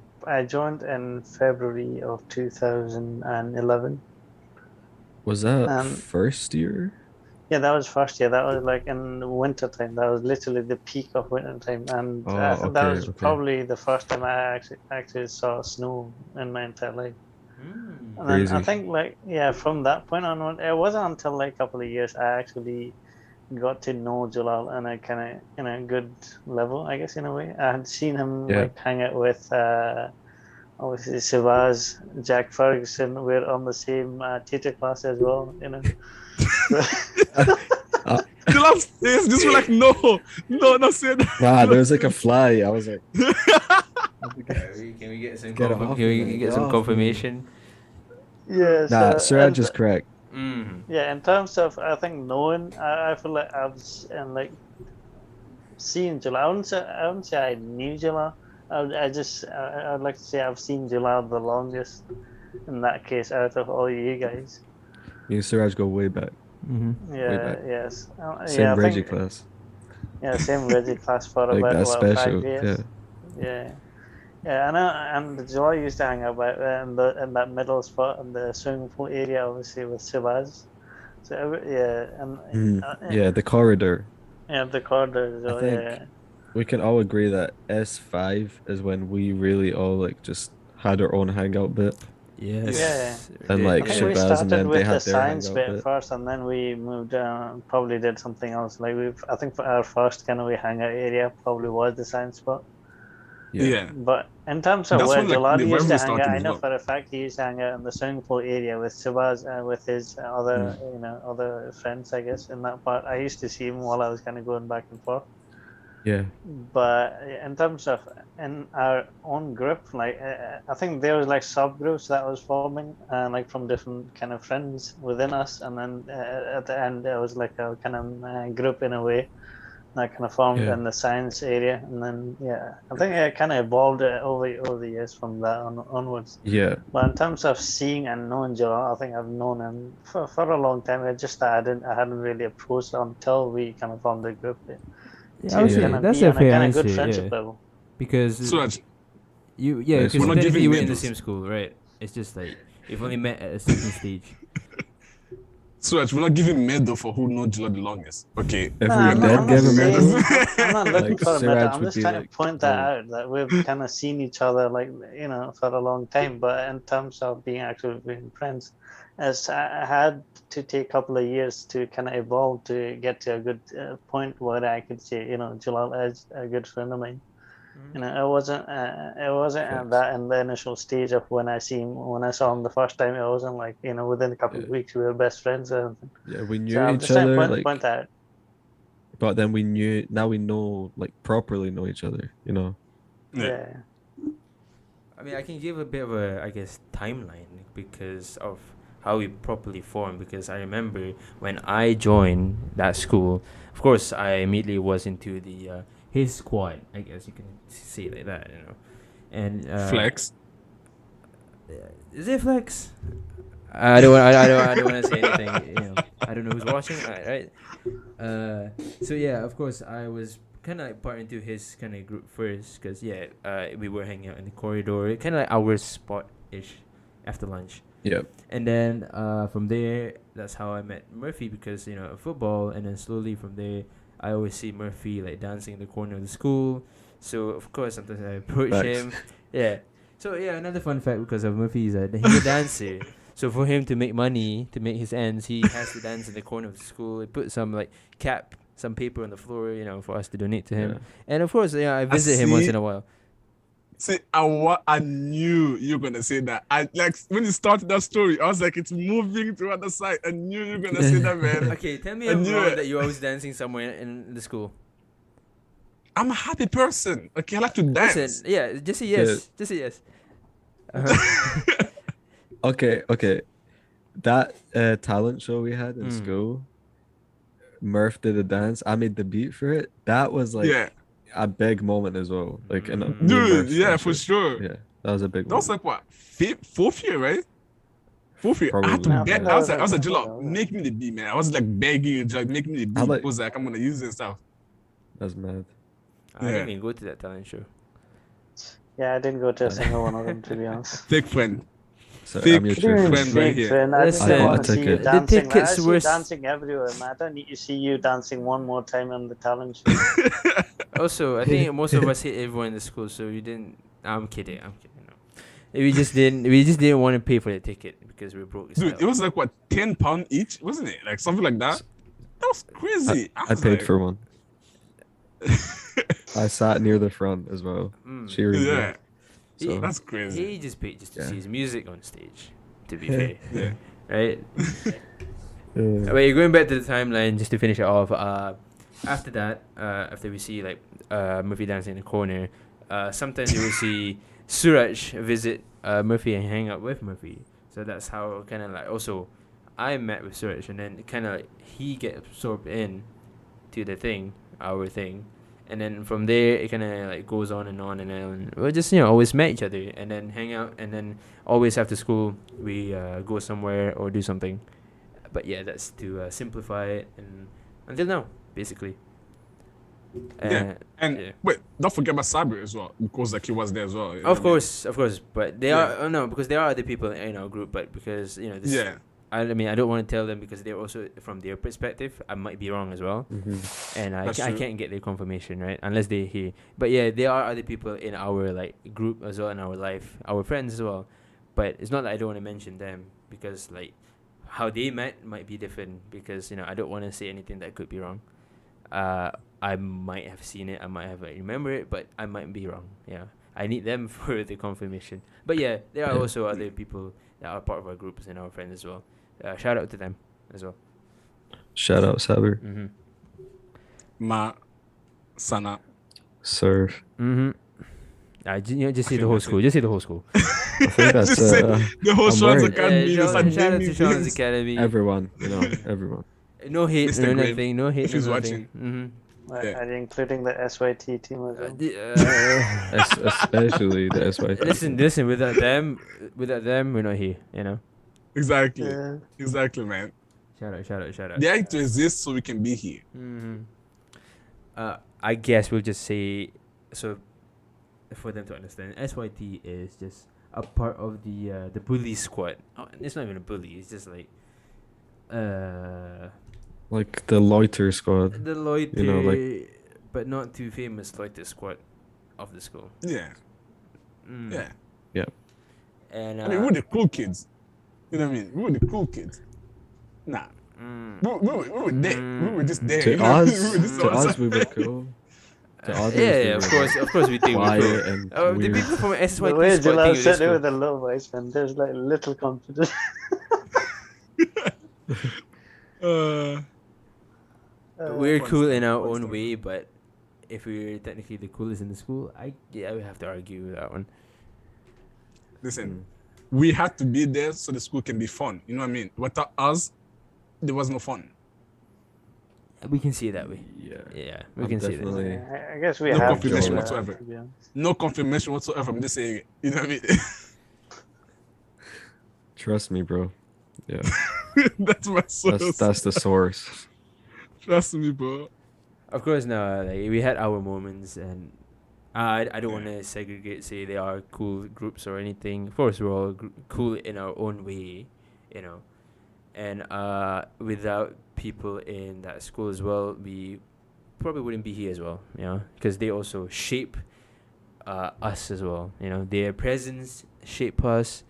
joined in February of 2011. Was that Um, first year? yeah, that was first year. That was like in winter time. That was literally the peak of winter time, and I Oh, think that okay, was okay. probably the first time I actually saw snow in my entire life. Mm. And then I Crazy. think from that point onward, it wasn't until like a couple of years I actually got to know Jalal in a kind of in a good level, I guess, in a way. I had seen him Yeah. like hang out with obviously Sivaz, Jack Ferguson. We're on the same theatre class as well, you know. Uh, The last days, just were like, no, say that. Nah, there was like a fly. I was like, Can we get some Get it off can me, we man. get Get some off me. confirmation? Yeah, nah, so Suraj is correct. Mm. yeah, in terms of I think knowing, I feel like and like seeing Jalal. I wouldn't say I knew Jalal. I'd like to say I've seen Jalal the longest in that case out of all you guys. Me and Suraj go way back. Mm-hmm. Yeah, back. yes. Same Yeah, I Reggie think class. yeah, same Reggie class for Like about that what, 5 special. years. Yeah. Yeah, I know, and Jalal used to hang out in that middle spot in the swimming pool area, obviously with Shabazz. So yeah, and Yeah, the corridor. yeah, the corridor as I well. think Yeah, we can all agree that S5 is when we really all like just had our own hangout bit. Yes. And, I like, think we Shabazz, and started then they with the had their science hangout bit bit. first, and then we moved probably did something else. Like I think for our first kind of hangout area probably was the science spot. Yeah. But in terms of That's where when, like, Jalal the used to rivalry hang out, started I as know well. for a fact he used to hang out in the swimming pool area with Shabazz with his other other friends, I guess, in that part. I used to see him while I was kind of going back and forth. Yeah. But in terms of in our own group, like I think there was like subgroups that was forming, like from different kind of friends within us, and then at the end there was like a kind of group in a way that kind of formed in the science area, and then I think it kind of evolved over the years from that onwards. Yeah. But in terms of seeing and knowing Joe, I think I've known him for a long time. It's just that I hadn't really approached until we kind of formed the group. Yeah, I would say kind of that's be a on a fair kind of answer. good friendship Yeah, level. because Suraj, because We're not technically giving you were in the medals. same school, right? It's just like you've only met at a certain stage. Suraj, we're not giving medal for who knows Jula the longest. Okay. If No, we I'm not, did I'm give not a saying, medal, I'm not looking like, for a medal. Siraj I'm would just be trying to like, point that oh. out that we've kind of seen each other like for a long time. But in terms of being actually being friends, as I had to take a couple of years to kind of evolve to get to a good point where I could say Jalal is a good friend of mine. It wasn't Facts. that in the initial stage of when I saw him the first time. It wasn't like within a couple of weeks we were best friends or anything. Yeah, we knew So I'm each just trying to other, point that out. but then now we know, like, properly know each other, you know? Yeah. I mean, I can give a bit of a, I guess, timeline because of how we properly formed. Because I remember when I joined that school, of course, I immediately was into the his squad. I guess you can say it like that, And Flex. Is it flex? I don't want to say anything. I don't know who's watching. Right. So yeah, of course, I was kind of like part into his kind of group first, because we were hanging out in the corridor, kind of like our spot ish after lunch. Yeah. And then from there, that's how I met Murphy, because football, and then slowly from there, I always see Murphy like dancing in the corner of the school. So of course, sometimes I approach him. Yeah. So another fun fact, because of Murphy, is that he's a dancer. So for him to make money, to make his ends, he has to dance in the corner of the school. He put some some paper on the floor, for us to donate to him. Yeah. And of course, I visit him once in a while. See, I knew you were gonna say that. I like when you started that story, I was like, it's moving to the other side. I knew you were gonna say that, man. Okay, tell me I I'm knew wrong it. that you're always dancing somewhere in the school. I'm a happy person. Okay, I like to dance. Listen, yeah, just say yes. Just say yes. Okay. That talent show we had in school, Murph did a dance. I made the beat for it. That was like Yeah. a big moment as well. Like, me and Dude, Murph's yeah, for friendship. sure. Yeah, that was a big That was moment. like what? Fourth year, right? Fourth year. I had to Probably. beg. Yeah. I was like, Yeah. Jello, make me the beat, man. I was like begging you, like, make me the beat. How like- I was like, I'm gonna use it and stuff. That's mad. I didn't even go to that talent show. Yeah, I didn't go to a single one of them, to be honest. Fake friend. So Fake I'm your What do you mean true friend friend. right fake here. friend? I just Listen, want to see you the dancing. Man. I tickets see were you s- dancing everywhere, man. I don't need to see you dancing one more time on the talent show. Also, I think most of us hate everyone in the school, so you didn't. I'm kidding. No. We just didn't want to pay for the ticket because we were broke. as Dude, hell. it was like what, £10 each, wasn't it? Like something like that. That was crazy. I was paid like, for one. I sat near the front as well, cheering. Yeah, So that's crazy. He just paid just to Yeah. see his music on stage. To be Yeah. fair, Yeah. right? yeah. Wait, going back to the timeline just to finish it off. After that, after we see like Murphy dancing in the corner, sometimes you will see Suraj visit Murphy and hang out with Murphy. So that's how kind of like also I met with Suraj, and then kind of like he get absorbed in to the thing, our thing, and then from there it kind of like goes on, and then we just always met each other and then hang out, and then always after school we go somewhere or do something. But yeah, that's to simplify it, and until now, basically. Yeah. And yeah. wait, don't forget about Sabir as well, because like he was there as well. you know Of what I mean? course, but they Yeah. are no, because there are other people in our group, but because this, Yeah. I mean I don't want to tell them because they're also from their perspective. I might be wrong as well, and I That's true. can't get their confirmation right unless they hear. But yeah, there are other people in our like group as well in our life, our friends as well. But it's not that I don't want to mention them because like how they met might be different because I don't want to say anything that could be wrong. I might have seen it, I might have remember it, but I might be wrong. Yeah, I need them for the confirmation. But yeah, there are Yeah. also other people that are part of our groups and our friends as well. Shout out to them as well. Shout out Saber. Ma, Sana. Serve. Just say Okay, the whole that's school. it. Just say the whole school. I think that's Just say the whole I'm Sean's worried. Academy. shout out naming to Sean's things. Academy. everyone. Everyone. No hate, Mr. no Graham, nothing. No hate, if no he's nothing. Yeah. Are you including the SYT team as well? Especially the SY. Listen. Without them, we're not here. Exactly. Yeah. Exactly, man. Shout out. They have to exist so we can be here. I guess we'll just say so for them to understand. SYT is just a part of the bully squad. Oh, it's not even a bully. It's just like Like the loiter squad. the loiter, but not too famous loiter squad of the school. Yeah. Yeah. Yeah. And I mean, we're the cool kids. You know what I mean? We were the cool kids. Nah. We were there. We were just there. To you know what I mean? us, We were just to us, outside. we were cool. To others, yeah, we of were course, we think we're quiet cool. and The weird. people from The SYT way squad Jalal think we're said it cool. with a low voice, man, there's like little confidence. Uh, We're One cool step, in our one own step. way, but if we're technically the coolest in the school, I would have to argue with that one. listen, we had to be there so the school can be fun. You know what I mean? Without us, there was no fun. We can see it that way. Yeah. We I'm can see that. definitely- I guess we No have confirmation to, whatsoever. to be honest. No confirmation whatsoever. I'm just saying it. You know what I mean? Trust me, bro. Yeah. That's my source. That's the source. Trust me, bro. Of course, no. Like we had our moments, and I don't want to segregate. Say they are cool groups or anything. Of course, we're all cool in our own way, And without people in that school as well, we probably wouldn't be here as well. Because they also shape us as well. Their presence shape us.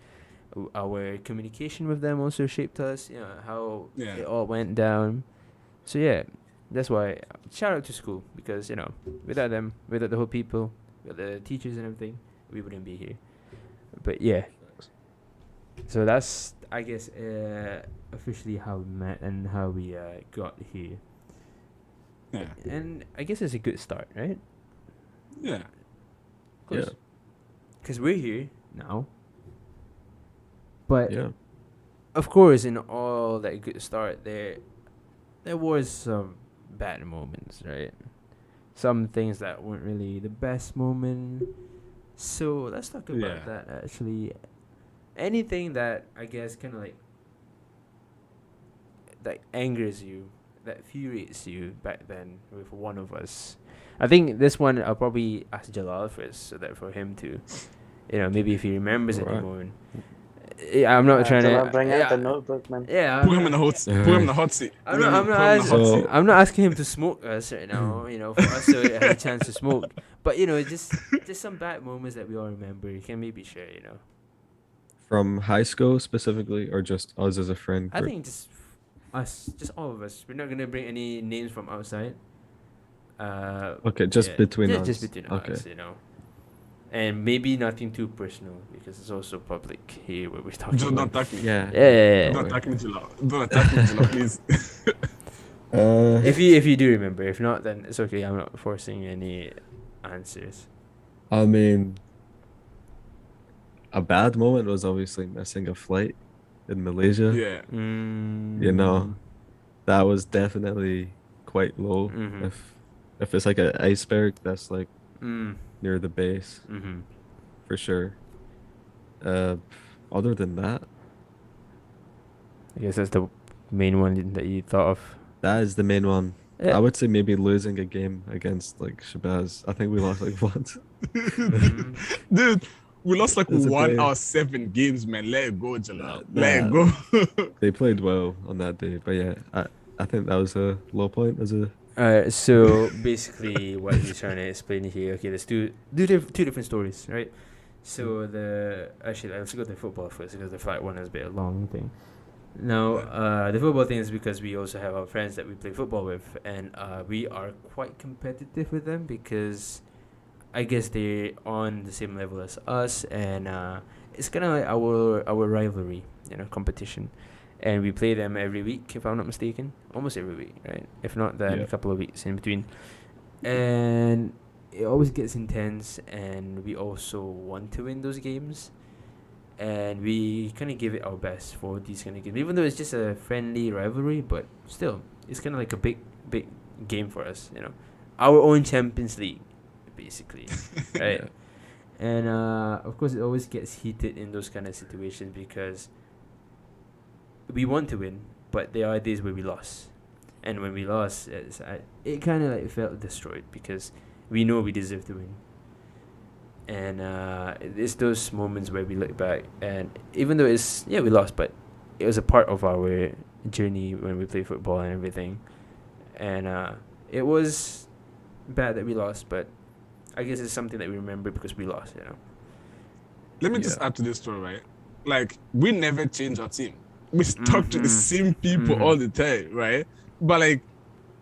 Our communication with them also shaped us. How it all went down. So yeah, that's why shout out to school because without them, without the whole people, with the teachers and everything, we wouldn't be here. But yeah, so that's, I guess, officially how we met and how we got here. Yeah. And I guess it's a good start, right? Yeah. Yeah. Because we're here now. But Yeah. of course, in all that good start, there was some bad moments, right? Some things that weren't really the best moment. So let's talk about Yeah. that. Actually, anything that I guess kind of like that angers you, that infuriates you back then with one of us. I think this one I'll probably ask Jalal first, so that for him to, maybe if he remembers Alright. anymore. Yeah, I'm not trying Shall I to. bring Yeah, out the notebook, man? yeah. Put him in the hot seat. Put him in the hot seat. I'm You know not. what I'm I not. mean? Put him in the hot So- seat. I'm not asking him to smoke us right now. For us to have a chance to smoke. But just some bad moments that we all remember. You can maybe share. From high school specifically, or just us as a friend I group? think just us, just all of us. We're not gonna bring any names from outside. Okay, just between us. Just between Okay. us. And maybe nothing too personal because it's also public here where we're talking. Just don't about. attack me. Yeah. Yeah. Don't attack me, Jila. Don't attack me, Jila, please. If you do remember, if not, then it's okay. I'm not forcing any answers. I mean, a bad moment was obviously missing a flight in Malaysia. Yeah. That was definitely quite low. Mhm. If it's like an iceberg, that's like Mm. near the base Mm-hmm. for sure. Other than that, I guess that's the main one that you thought of. that is the main one. Yeah. I would say maybe losing a game against like Shabazz. I think we lost like once. Mhm. Dude, we lost like It's a 1 day. out of 7 games, man. Let it go, Jala. Nah. Let it go. They played well on that day, but yeah, I think that was a low point as a. So basically, what he's trying to explain here. Okay, let's do two different stories, right? So let's go to the football first because the flight one is a bit long thing. Now, the football thing is because we also have our friends that we play football with, and we are quite competitive with them because I guess they're on the same level as us, and it's kind of like our rivalry, competition. And we play them every week, if I'm not mistaken. Almost every week, right? If not, then Yeah. a couple of weeks in between. And it always gets intense, and we also want to win those games. And we kind of give it our best for these kind of games. Even though it's just a friendly rivalry, but still, it's kind of like a big game for us, Our own Champions League, basically, right? Yeah. And of course, it always gets heated in those kind of situations because we want to win, but there are days where we lost, and when we lost, it kind of like felt destroyed because we know we deserve to win. And it's those moments where we look back, and even though we lost, but it was a part of our journey when we play football and everything. And it was bad that we lost, but I guess it's something that we remember because we lost, Let me just Yeah. add to this story, right? Like, we never change our team. We stuck to the Mhm. same people Mhm. all the time, right? But like,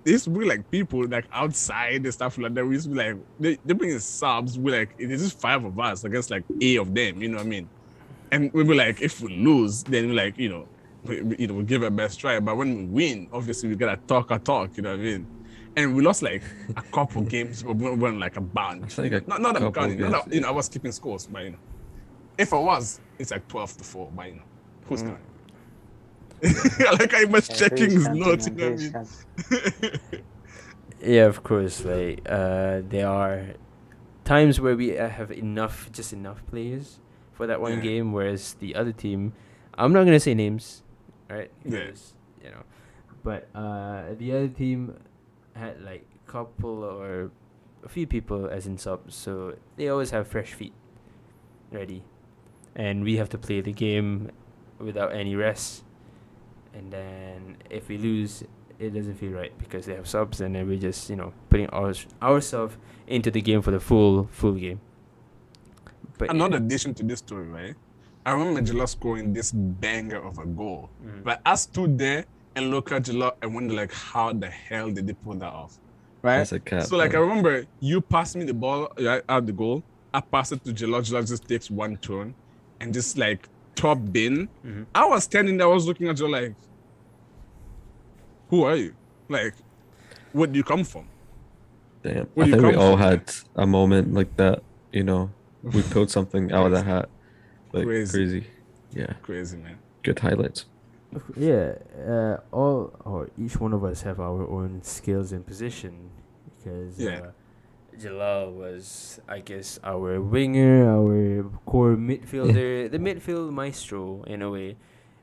there used to be like people like outside and stuff like that. We used to be like, they bring in subs. We like, it's just 5 of us against like 8 of them. You know what I mean? And we be like, if we lose, then we like, we give it our best try. But when we win, obviously we gotta talk our talk. You know what I mean? And we lost like a couple games, but we won like a bunch. I think a Not that I'm couple counting. games, Not that, I was keeping scores, but if I was, it's like 12-4. But who's counting? Like I was checking his notes. You know what I mean? Yeah, of course. Like there are times where we have just enough players for that one Yeah. game, whereas the other team, I'm not gonna say names, right? Yeah. Because, but the other team had like couple or a few people as in subs, so they always have fresh feet ready, and we have to play the game without any rest. And then if we lose, it doesn't feel right because they have subs, and then we're just putting ourselves into the game for the full game. But Another addition to this story, right? I remember Jala scoring this banger of a goal. Mhm. But I stood there and looked at Jala and wondered like, how the hell did they pull that off? Right? That's a cap, So like I bro. remember you passed me the ball right out the goal. I pass it to Jalal. Jalal just takes one turn and just like top bin. Mm-hmm. I was standing there, I was looking at Jalal like, who are you? Like, where do you come from? Damn. Where I do you think we come all from, man? had a moment like that, you know. We pulled something out of the hat. Like Crazy. crazy. Yeah. Crazy, man. Good highlights. Yeah, all or each one of us have our own skills and position because Yeah. Jalal was, I guess, our winger, our core midfielder, the midfield maestro in a way.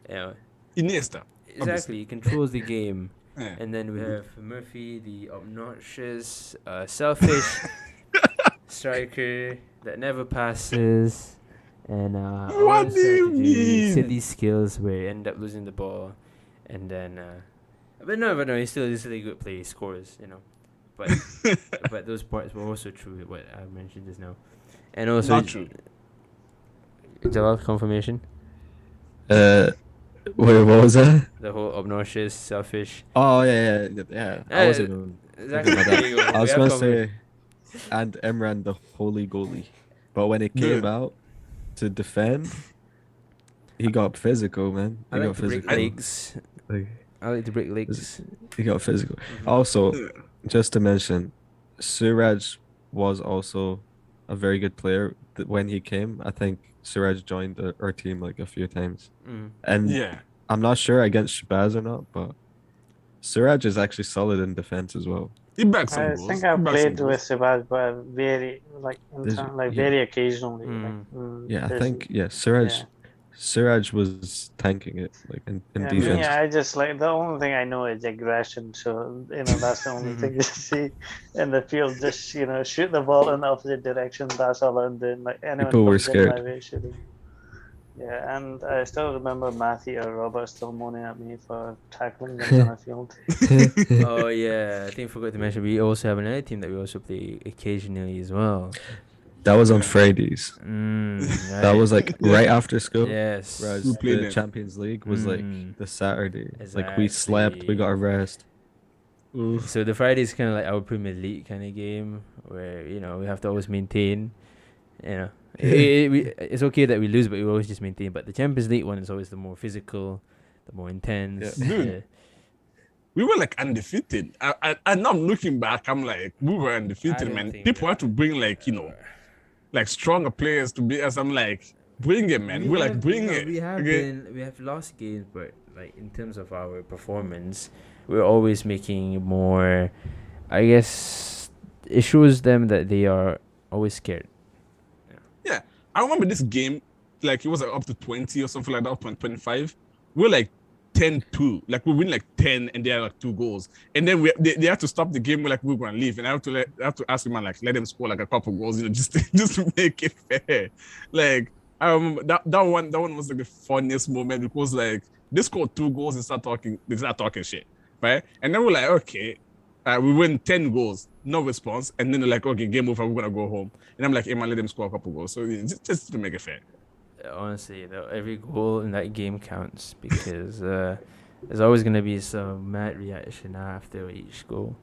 Yeah, Iniesta. exactly. He controls the game. Yeah. And then we have Murphy, the obnoxious, selfish striker that never passes, and What always do have you to do mean? silly skills where you end up losing the ball, and then. But no, he's still a good player. He scores, But but those parts were also true. What I mentioned just now, and also Not true. Jalal confirmation. Wait, what was that? The whole obnoxious, selfish. Oh yeah. I wasn't even Exactly. thinking about There you go. that. I We was have gonna confirmation. say, and Emran the holy goalie, but when it Dude. came out to defend, he got physical, man. I He like got to break physical. legs. Like, I like to break legs. he got physical. Mhm. Also, Yeah. just to mention, Suraj was also a very good player when he came. I think Suraj joined our team like a few times, Mm. and Yeah. I'm not sure against Shabazz or not, but Suraj is actually solid in defense as well. He bags some I goals. think He I've bags some played goals. with Sibad, but very There's- yeah. very occasionally. Yeah, I there's- think Suraj yeah. Suraj was tanking it like in Yeah, defense. me, I just like the only thing I know is aggression. So that's the only thing you see in the field. Just shoot the ball in the opposite direction. That's all I'm doing. Like anyone People were comes in my scared. way, shooting. Yeah, and I still remember Matthew or Robert still moaning at me for tackling them on the field. Oh yeah, I think I forgot to mention we also have another team that we also play occasionally as well. That was on Yeah. Fridays. That Right. was like right after school. Yes. Whereas We played the them. Champions League was like Mm. the Saturday. Like we slept, we got a rest. Oof. So the Friday is kind of like our Premier League kind of game where we have to always maintain. It's okay that we lose, but we always just maintain. But the Champions League one is always the more physical, the more intense. Yeah. Dude. We were like undefeated. I now I'm looking back, I'm like, we were I undefeated, don't man. think People had to bring like stronger players to beat us. I'm like, bring it, man. We're like, bring it. We have Okay? we have lost games, but like in terms of our performance, we're always making more. I guess it shows them that they are always scared. I remember this game, like it was like up to 20 or something like that, 25. We're like 10-2. Like we win like 10 and they had like 2 goals. And then they had to stop the game. We're like, we're gonna leave. And I have to ask him, man, like let them score like a couple goals, just to make it fair. Like I remember that one was like the funniest moment because like they scored 2 goals and they start talking shit. Right? And then we're like, okay. We win 10 goals, no response, and then they're like, okay, game over, we're gonna go home. And I'm like, hey man, let them score a couple goals. So just to make it fair. Honestly, though, every goal in that game counts because there's always gonna be some mad reaction after each goal.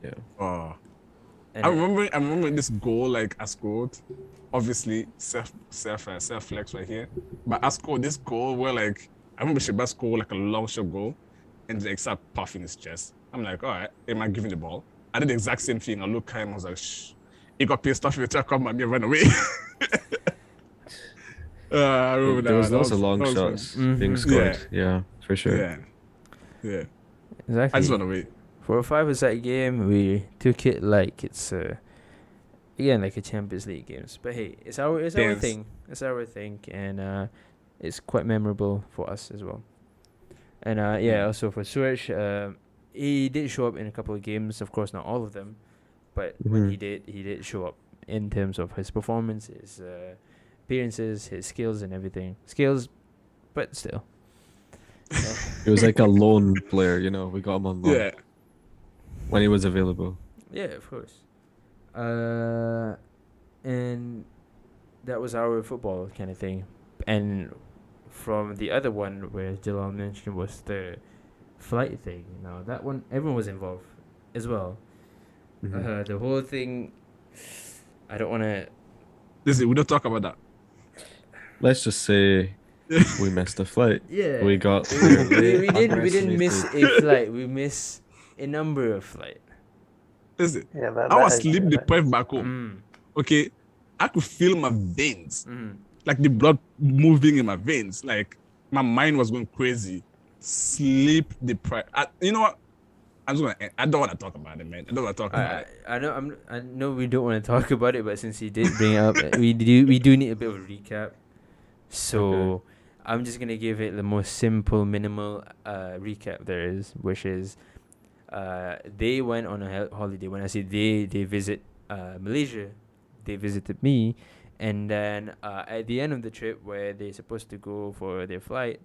Yeah. Oh. And I remember this goal like I scored. Obviously, self flex right here. But I scored this goal where like I remember Sheba scored like a long shot goal and like start puffing his chest. I'm like, all right, am I giving the ball? I did the exact same thing. I looked at him, I was like, shh. He got pissed off, he tried to come at me and run away. I remember There was that. lots of long that was fun. shots being Mhm. scored. Yeah, for sure. Yeah. exactly. I just went away. For a 5-a-side game, we took it like it's again like a Champions League games. But hey, it's our Yes. thing. It's our thing, and it's quite memorable for us as well. And also for Suraj, he did show up in a couple of games. Of course, not all of them, but when he did show up in terms of his performance, his appearances, his skills, and everything. Skills, but still. It was like a lone player, we got him on loan Yeah. when he was available. Yeah, of course. And that was our football kind of thing. And from the other one where Jalal mentioned was the flight thing. Now that one, everyone was involved as well. Mhm. The whole thing, I don't want to. Listen, we don't talk about that. Let's just say we missed a flight. Yeah, We got we clearly didn't miss underestimated. a flight. We missed a number of flight. Listen, Yeah, I was is sleep right. deprived back home. Okay, I could feel my veins, Mm. like the blood moving in my veins. Like my mind was going crazy. Sleep deprived. You know what? I don't want to talk about it, man. I don't want to talk about it. I know we don't want to talk about it, but since you did bring it up, we do need a bit of a recap. So I'm just gonna give it the most simple, minimal recap there is, which is they went on a holiday. When I say they visit Malaysia, they visited me, and then at the end of the trip where they're supposed to go for their flight,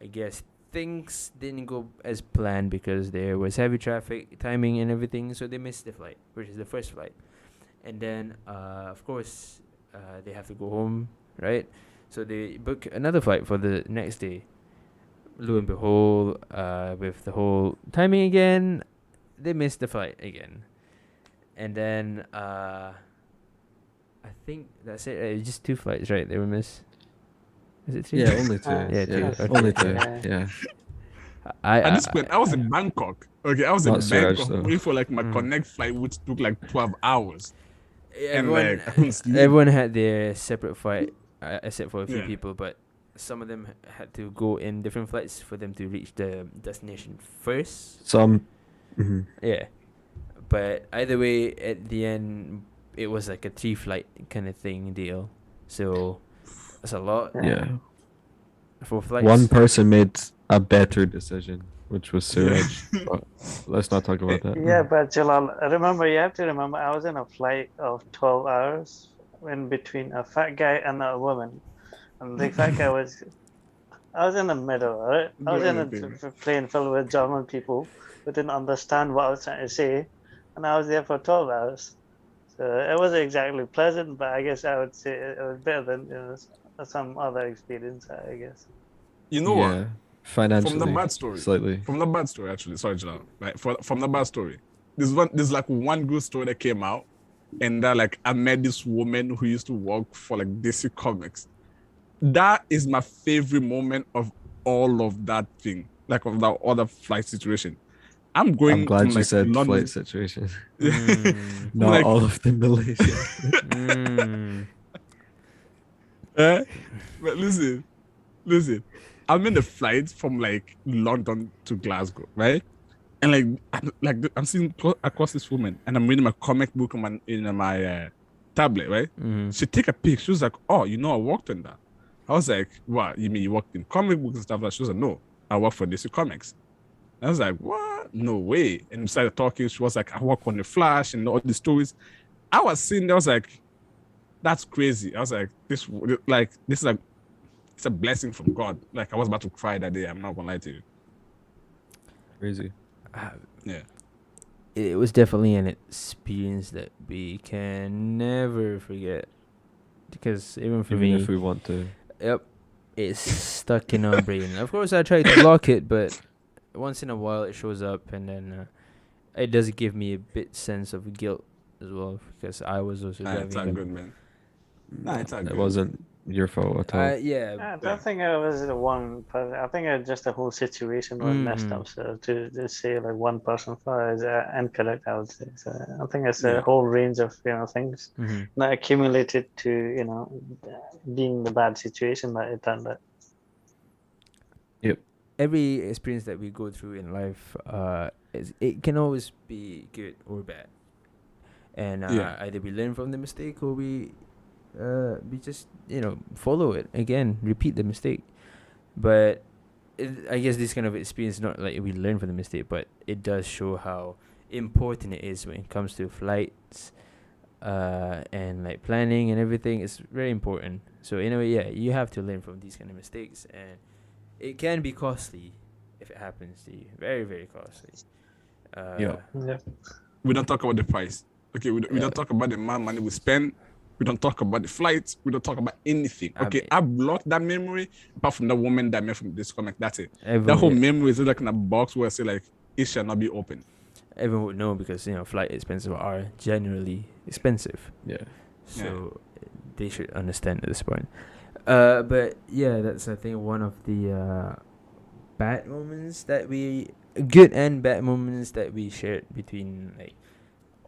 I guess things didn't go as planned because there was heavy traffic, timing, and everything, so they missed the flight, which is the first flight. And then, of course, they have to go home, right? So they book another flight for the next day. Lo and behold, with the whole timing again, they missed the flight again. And then, I think that's it. It's just 2 flights, right? They were missed. Is it 3? Yeah, only 2. Yeah, 2. Okay. Only 2. Yeah. Yeah. At this point, I was in Bangkok. Okay, I was in Not Suraj, Bangkok though. waiting for like my connect flight, which took like 12 hours. Everyone, like, I couldn't sleep. everyone had their separate flight, except for a few Yeah. people. But some of them had to go in different flights for them to reach the destination first. Some. Mhm. Yeah, but either way, at the end, it was like a 3-flight kind of thing deal. So that's a lot Yeah. for flights. One person made a better decision, which was Suraj. But let's not talk about that. Yeah, but Jalal, you have to remember, I was in a flight of 12 hours in between a fat guy and a woman. And the fat guy I was in the middle, right? I was in a plane filled with German people who didn't understand what I was trying to say. And I was there for 12 hours. So it wasn't exactly pleasant, but I guess I would say it was better than some other experience, I guess. You know Yeah. what? Financially. From the bad story. Slightly. From the bad story, actually. Sorry, Jalal. Like from the bad story. There's like one good story that came out, and that like I met this woman who used to work for like DC Comics. That is my favorite moment of all of that thing, like of that other flight situation. I'm going. I'm glad from, you like, said London. flight situation. Mm. Not Like- all of the Malaysia. Mm. But listen. I'm in the flight from like London to Glasgow, right? And I'm sitting across this woman, and I'm reading my comic book on my tablet, right? Mm. She take a pic. She was like, "Oh, you know, I worked on that." I was like, "What? You mean you worked in comic books and stuff?" She was like, "No, I work for DC Comics." I was like, "What? No way!" And we started talking. She was like, "I work on the Flash and all these stories." I was sitting there. I was like, "That's crazy." I was like, "This is like, it's a blessing from God." Like I was about to cry that day. I'm not gonna lie to you. Crazy. Yeah. It was definitely an experience that we can never forget. Because even for Even me, if we want to. yep, it's stuck in our brain. Of course, I try to block it, but once in a while it shows up, and then it does give me a bit sense of guilt as well, because I was also Nah, it's not driving. good, man. Nah, it's not It good. wasn't your fault at all. Yeah, I don't think it was the one person. I think just the whole situation was messed Mhm. up. So to say like one person for is incorrect, I would say. So I think it's Yeah. a whole range of things Mhm. that accumulated to being the bad situation that it turned out. every experience that we go through in life, it can always be good or bad, and Yeah. either we learn from the mistake or we just follow it again, repeat the mistake. But I guess this kind of experience, not like we learn from the mistake, but it does show how important it is when it comes to flights, and like planning and everything. It's very important. So in a way, yeah, you have to learn from these kind of mistakes, and it can be costly if it happens to you. Very, very costly. Yeah. Yeah. We don't talk about the price. Okay, we Yeah. don't talk about the amount of money we spend. We don't talk about the flights. We don't talk about anything. I Okay, mean- I blocked that memory apart from the woman that I met from this comic. That's it. Everyone, That whole memory is like in a box where I say like it shall not be open. everyone would know because flight expenses are generally expensive. Yeah. So they should understand at this point. But yeah, that's I think one of the bad moments that we good and bad moments that we shared between like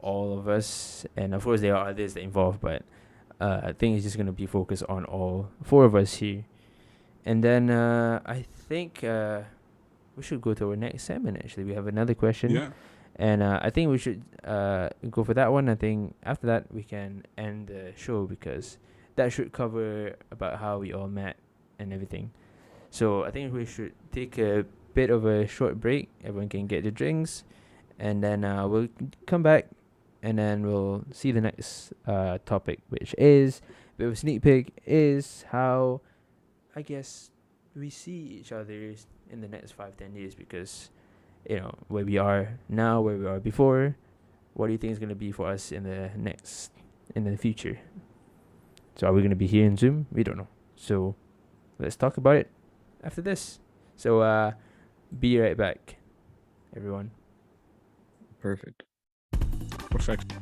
all of us, and of course there are others that involved, but I think it's just gonna be focused on all four of us here, and then I think we should go to our next segment. Actually, we have another question, Yeah. and I think we should go for that one. I think after that we can end the show because that should cover about how we all met and everything. So I think we should take a bit of a short break. Everyone can get their drinks, and then we'll come back, and then we'll see the next topic, which is a bit of a sneak peek, is how I guess we see each other in the next 5-10 years, because where we are now, where we are before. What do you think is gonna be for us in the future? So are we gonna be here in Zoom? We don't know. So let's talk about it after this. So be right back, everyone. Perfect. Perfect.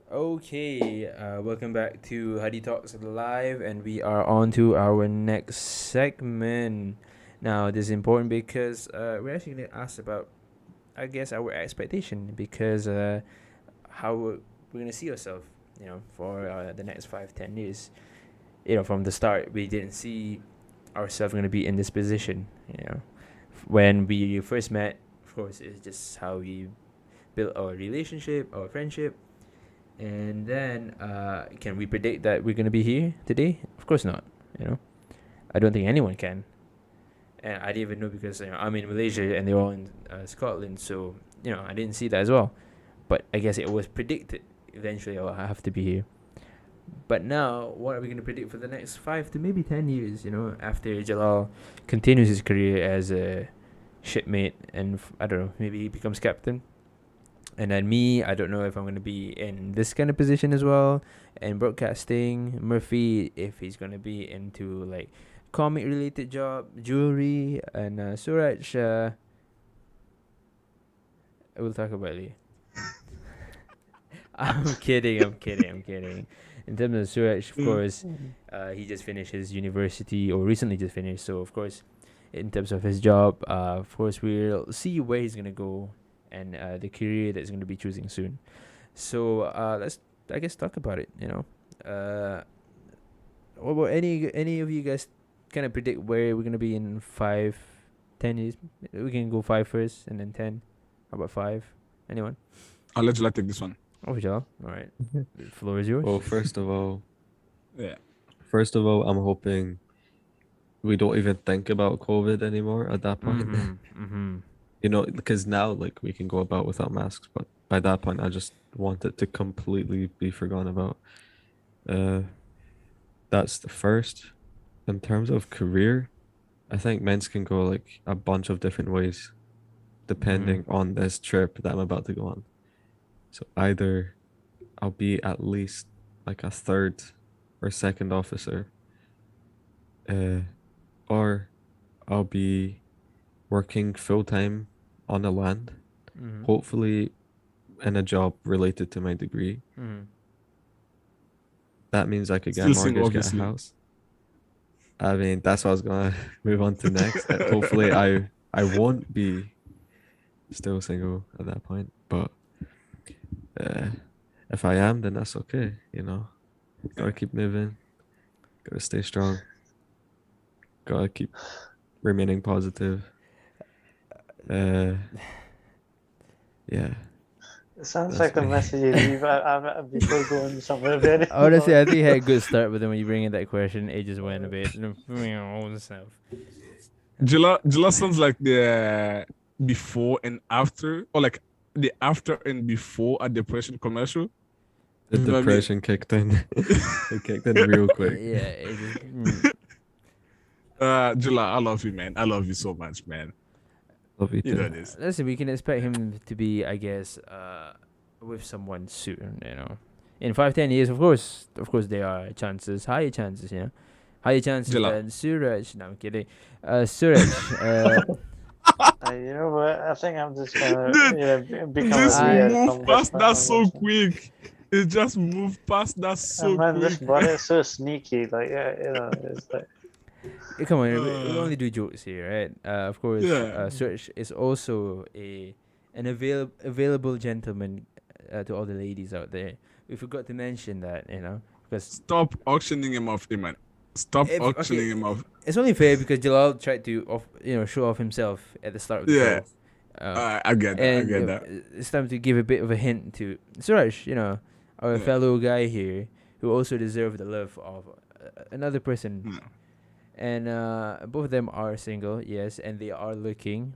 Okay, welcome back to Hadi Talks live, and we are on to our next segment. Now, this is important because we're actually going to ask about, I guess, our expectation because how we're going to see ourselves, for the next 5-10 years. From the start, we didn't see ourselves going to be in this position. When we first met, of course, it's just how we built our relationship, our friendship. And then, can we predict that we're gonna be here today? Of course not. I don't think anyone can. And I didn't even know because I'm in Malaysia and they're all in Scotland, so I didn't see that as well. But I guess it was predicted. Eventually, I'll have to be here. But now, what are we gonna predict for the next 5 to maybe 10 years? After Jalal continues his career as a shipmate, and I don't know, maybe he becomes captain. And then me, I don't know if I'm going to be in this kind of position as well, in broadcasting. Murphy, if he's going to be into like comic related job, jewelry, and Suraj, we'll talk about it. I'm kidding. In terms of Suraj, of course, he just finished his university or recently just finished. So of course, in terms of his job, of course we'll see where he's gonna go and the career that he's gonna be choosing soon. So let's I guess talk about it. What about any of you guys kind of predict where we're gonna be in 5-10 years? We can go 5 first and then 10. How about 5? Anyone? I'll let you take this one. Oh, Jal. All right. The floor is yours. Well, first of all, Yeah. I'm hoping we don't even think about COVID anymore at that point. Because now like we can go about without masks, but by that point I just want it to completely be forgotten about. That's the first. In terms of career, I think men's can go like a bunch of different ways depending on this trip that I'm about to go on. So either I'll be at least like a third or second officer, or I'll be working full-time on the land, hopefully in a job related to my degree. That means I could get a Still single, mortgage, get a obviously. house. I mean, that's what I was gonna move on to next. Hopefully I won't be still single at that point, but if I am, then that's okay, Gotta keep moving, gotta stay strong, gotta keep remaining positive. Yeah. It sounds That's like the me. message you leave before going somewhere very. Honestly, I think I had a good start, but then when you bring in that question, it just went a bit. All this stuff. Jilla sounds like the before and after, or like the after and before a depression commercial. The You know what I mean? depression kicked in. It kicked in real quick. Yeah, it just. Jilla, I love you, man. I love you so much, man. Love you You know too. this. Listen, we can expect him to be, I guess, with someone soon. In 5-10 years, of course, there are chances, higher chances. Higher chances Jilla. than Suraj. No, I'm kidding. Suraj. You know what? I think I'm just gonna become Just a weird move from past this that point so onwards. quick. It just moved past that so And man, quick. this body is so sneaky. Like it's like. Come on, we only do jokes here, right? Of course, Yeah. Suraj is also an available gentleman to all the ladies out there. We forgot to mention that, because Stop auctioning him off, man. Stop auctioning him off. it's only fair because Jalal tried to show off himself at the start of the Yeah. show. I get that. And I get that. it's time to give a bit of a hint to Suraj, our fellow guy here, who also deserves the love of another person. Hmm. And both of them are single, yes, and they are looking.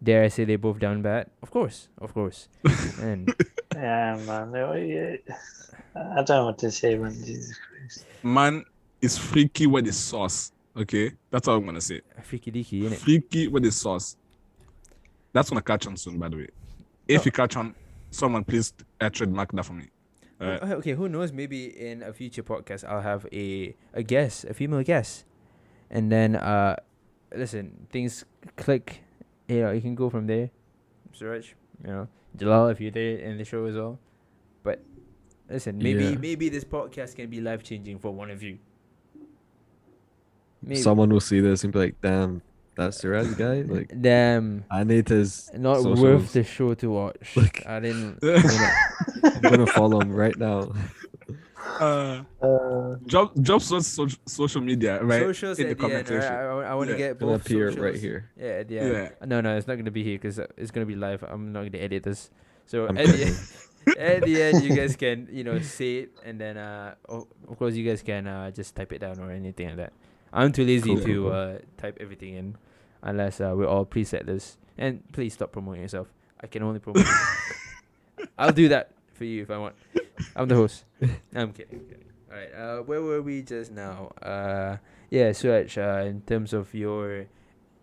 Dare I say they both down bad? Of course. And Yeah, man. I don't know what to say, man. Jesus Christ. Man is freaky with the sauce. Okay, that's all I'm gonna say. freaky deaky, innit? Freaky with the sauce. That's gonna catch on soon, by the way. If you catch on, someone please trademark that for me. Okay, who knows? Maybe in a future podcast, I'll have a guest, a female guest, and then listen, things click. You can go from there. Suraj, Jalal, if you're there in the show as well. But Listen, Yeah. maybe this podcast can be life changing for one of you. Maybe. Someone will see this and be like, "Damn, that's Siraj guy." Like, Damn, I need his not worth socials. the show to watch. Like, I didn't. I'm gonna follow him right now. Drop social media right Socials in the at the end. comment section. I want to Yeah. get Gonna both appear socials. right here. Yeah, at the end. Yeah. No, it's not gonna be here because it's gonna be live. I'm not gonna edit this. So I'm at the kidding. end, at the end, you guys can say it, and then of course you guys can just type it down or anything like that. I'm too lazy Cool, to cool. type everything in, unless we all preset this. And please stop promoting yourself. I can only promote. I'll do that for you if I want. I'm the host. I'm kidding. All right. Where were we just now? Yeah, Suraj. In terms of your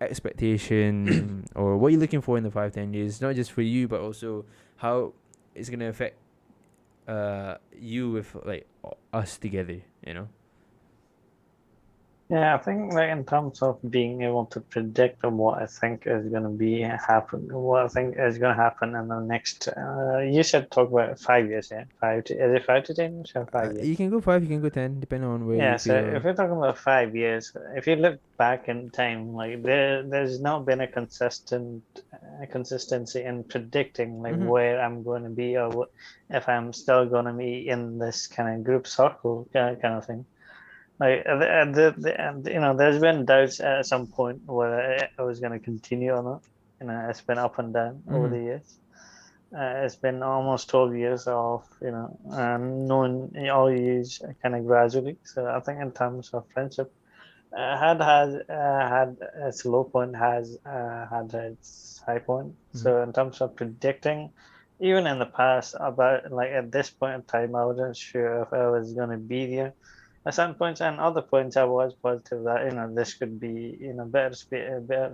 expectation or what you're looking for in the 5-10 years, not just for you, but also how it's gonna affect you with like us together. Yeah, I think like in terms of being able to predict what I think is going to be happen, what I think is going to happen in the next. You said talk about 5 years, yeah, is it 5 to 10 years or 5 years? You can go 5, you can go 10, depending on where Yeah, you so feel. if we're talking about 5 years, if you look back in time, like there's not been a consistency in predicting like Mhm. where I'm going to be or what, if I'm still going to be in this kind of group circle kind of thing. Like there's been doubts at some point whether I was going to continue or not. It's been up and down over the years. It's been almost 12 years of knowing all years kind of gradually. So I think in terms of friendship, had its low point, has had its high point. So in terms of predicting, even in the past, about like at this point in time, I wasn't sure if I was going to be there at some points, and other points I was positive that this could be better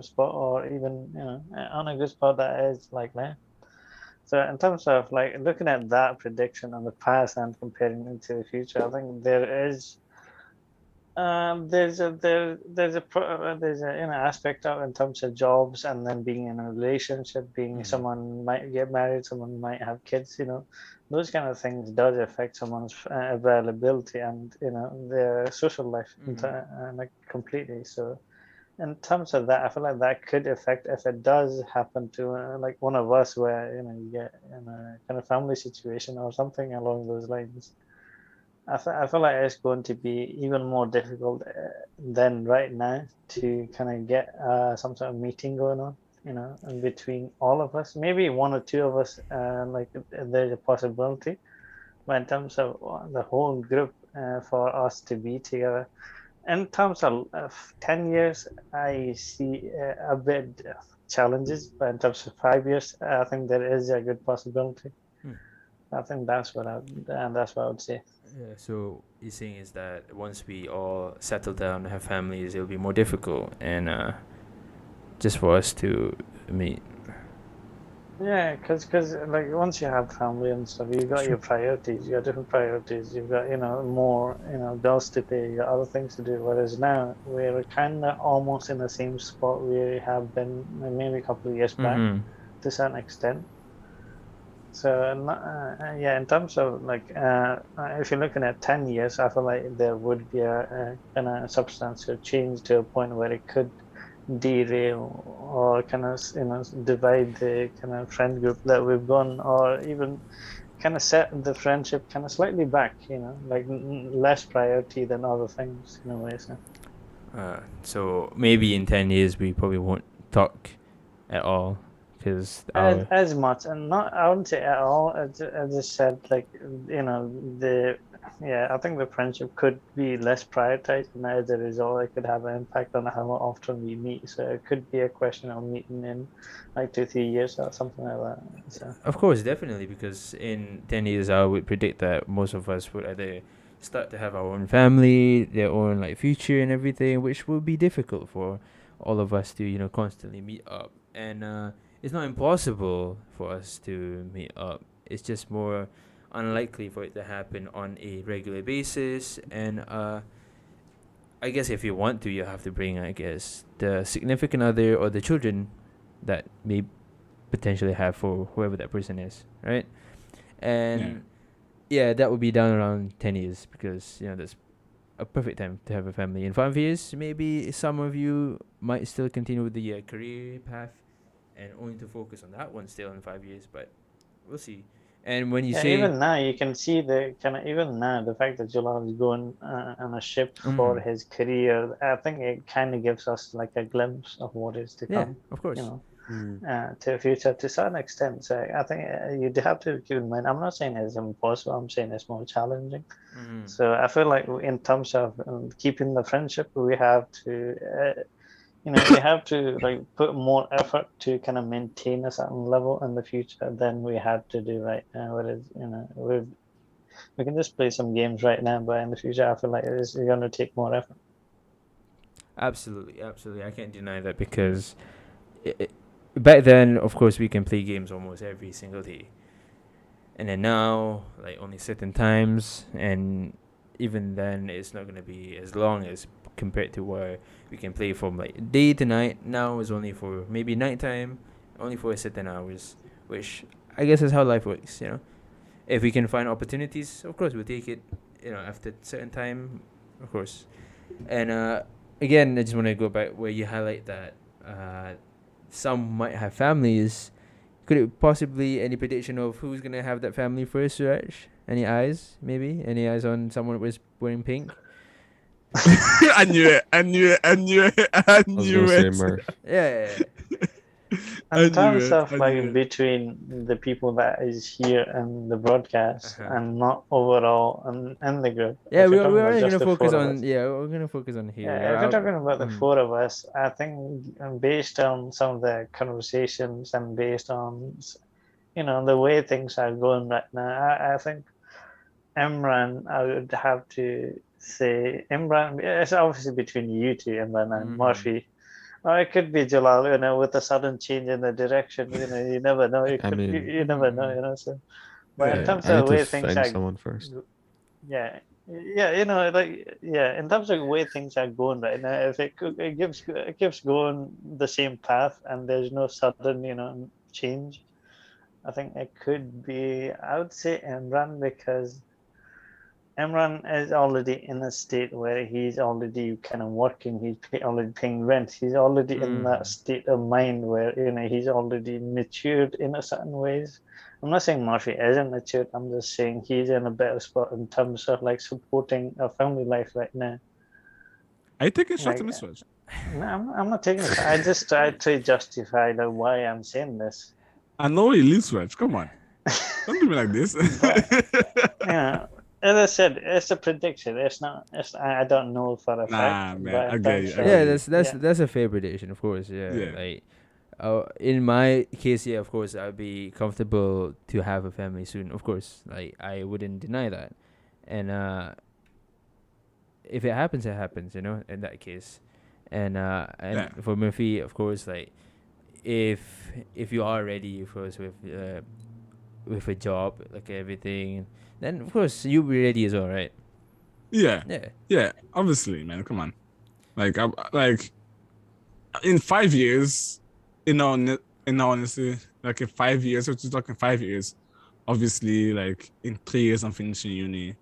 spot, or even on a good spot that is like that. So in terms of like looking at that prediction on the past and comparing it to the future, I think there's a aspect of in terms of jobs and then being in a relationship, being someone might get married, someone might have kids, those kind of things does affect someone's availability and their social life like completely. So in terms of that, I feel like that could affect if it does happen to like one of us where you get in a kind of family situation or something along those lines. I feel like it's going to be even more difficult than right now to kind of get some sort of meeting going on, in between all of us. Maybe one or two of us, like there's a possibility, but in terms of the whole group, for us to be together. In terms of 10 years, I see a bit challenges, but in terms of 5 years, I think there is a good possibility. I think that's what I would say. Yeah, so you're saying is that once we all settle down and have families, it'll be more difficult and just for us to meet. Yeah, because like once you have family and stuff, you got your priorities, you got different priorities, you've got more bills to pay, you got other things to do. Whereas now we're kind of almost in the same spot we have been maybe a couple of years back to a certain extent. So in terms of like if you're looking at 10 years, I feel like there would be a kind of substantial change to a point where it could derail or kind of divide the kind of friend group that we've gone, or even kind of set the friendship kind of slightly back, like less priority than other things in a way. So maybe in 10 years we probably won't talk at all because as much, and not, I wouldn't say at all. I just said like I think the friendship could be less prioritized, and as a result, it could have an impact on how often we meet. So it could be a question of meeting in like 2-3 years or something like that. So. Of course, definitely, because in 10 years, I would predict that most of us would either start to have our own family, their own like future and everything, which will be difficult for all of us to constantly meet up. And it's not impossible for us to meet up. It's just more unlikely for it to happen on a regular basis. And I guess if you want to, you have to bring, I guess, the significant other or the children that may potentially have for whoever that person is, right? And yeah, that would be down around 10 years because that's a perfect time to have a family. In 5 years, maybe some of you might still continue with the career path and only to focus on that one still in 5 years, but we'll see. And when you Yeah, say, even now you can see the kind of even now the fact that Jalal is going on a ship for his career. I think it kind of gives us like a glimpse of what is to yeah, come. of course. You know, Mm. to the future to some extent. So I think you have to keep in mind. I'm not saying it's impossible. I'm saying it's more challenging. So I feel like in terms of keeping the friendship, we have to. We have to like put more effort to kind of maintain a certain level in the future than we have to do right now. Whereas, we can just play some games right now, but in the future, I feel like it's going to take more effort. Absolutely, absolutely. I can't deny that because back then, of course, we can play games almost every single day. And then now, like only certain times, and even then, it's not gonna be as long as compared to where we can play from like day to night. Now is only for maybe nighttime, only for certain hours, which I guess is how life works. If we can find opportunities, of course we'll take it. After certain time, of course. And again, I just want to go back where you highlight that some might have families. Could it possibly any prediction of who's gonna have that family first, Raj? Any eyes, maybe? Any eyes on someone was wearing pink? I knew it. I knew it. I knew it. I I was knew gonna say it. Murph. Yeah. I In knew terms it. of I like knew it. between the people that is here and the broadcast Uh-huh. and not overall and the group. Yeah, If you're we're talking about already just gonna the focus four of on us. we're gonna focus on here. Yeah, if you're talking about the Mm. four of us, I think based on some of the conversations and based on the way things are going right now, I think Imran, I would have to say Imran. It's obviously between you two, Imran and Murphy. Or it could be Jalal, with a sudden change in the direction. You never know. I mean, You never know. So, but in Yeah. terms I of need the to way things find are, someone first. yeah, yeah, in terms of the way things are going right now, if it keeps going the same path and there's no sudden, change, I think it could be. I would say Imran because Imran is already in a state where he's already kind of working, he's already paying rent, he's already in that state of mind where he's already matured in a certain ways. I'm not saying Murphy isn't matured, I'm just saying he's in a better spot in terms of like supporting a family life right now. Are you taking shots Like, in this one? no, I'm not taking it. I just try to justify like why I'm saying this. I know he lives right. Come on. Don't do me like this. But, as I said, it's a prediction. It's not. I don't know for a Nah, fact. man, But I in get terms you, I of, get Yeah, you. that's a fair prediction, of course. Yeah, Yeah. like, in my case, yeah, of course, I'd be comfortable to have a family soon. Of course, like I wouldn't deny that, and if it happens, it happens. In that case, and Yeah. for Murphy, of course, like if you are ready, of course, with a job, like everything, then of course you'll be ready as well, right? Yeah. Yeah. Yeah. Obviously, man. Come on. Like, like in 5 years, in all honesty, like in 5 years, we're just talking 5 years. Obviously, like in 3 years, I'm finishing uni,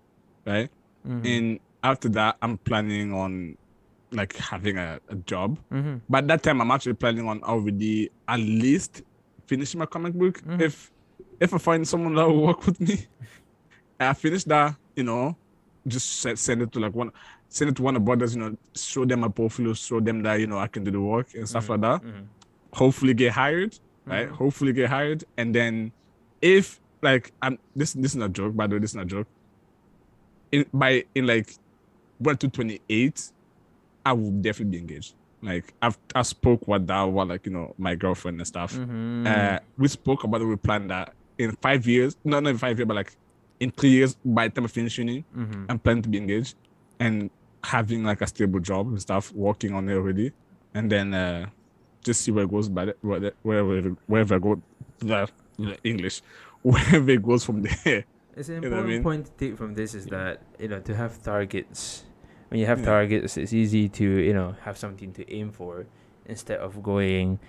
right? And after that, I'm planning on like having a job. But that time, I'm actually planning on already at least finishing my comic book. If I find someone that will work with me, and I finish that, just send it to send it to one of the brothers, show them my portfolio, show them that I can do the work and stuff like that. Hopefully get hired, right? Hopefully get hired, and then if like this is not a joke, by the way, this is not a joke. In like 1 to 28, I will definitely be engaged. Like I spoke with that about like my girlfriend and stuff. We spoke about it. We planned that in 5 years, not in 5 years, but like in 3 years, by the time I finish uni, I'm planning to be engaged and having like a stable job and stuff, working on it already, and then just see where it goes. Wherever I go, English, wherever it goes from there. It's an You know what I important mean? point to take from this is that to have targets. When you have Yeah. targets, it's easy to have something to aim for instead of going,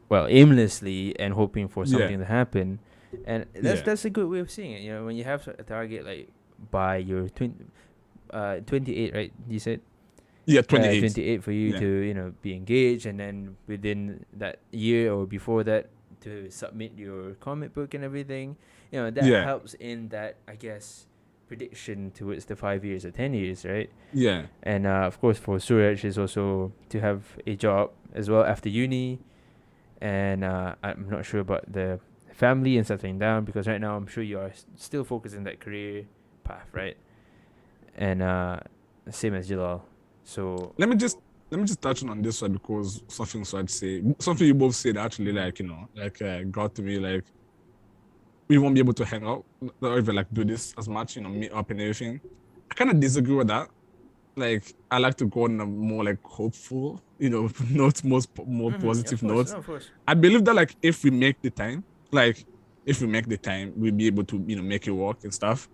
well, aimlessly and hoping for something to happen. And that's a good way of seeing it. You know, when you have a target like by your 28, right? You said Yeah, 28. 28 for you Yeah. to be engaged, and then within that year or before that to submit your comic book and everything. That Yeah. helps in that, I guess, prediction towards the 5 years or 10 years, right? Yeah. And of course for Suraj is also to have a job as well after uni. And I'm not sure about the family and settling down, because right now I'm sure you are still focused in that career path, right? And same as Jalal. So Let me just touch on this one, because something you both said actually, got to me. Like, we won't be able to hang out or even like do this as much, meet up and everything. I kind of disagree with that. Like, I like to go on a more like hopeful, notes, more positive notes. No, of course. I believe that like if we make the time, we'll be able to make it work and stuff.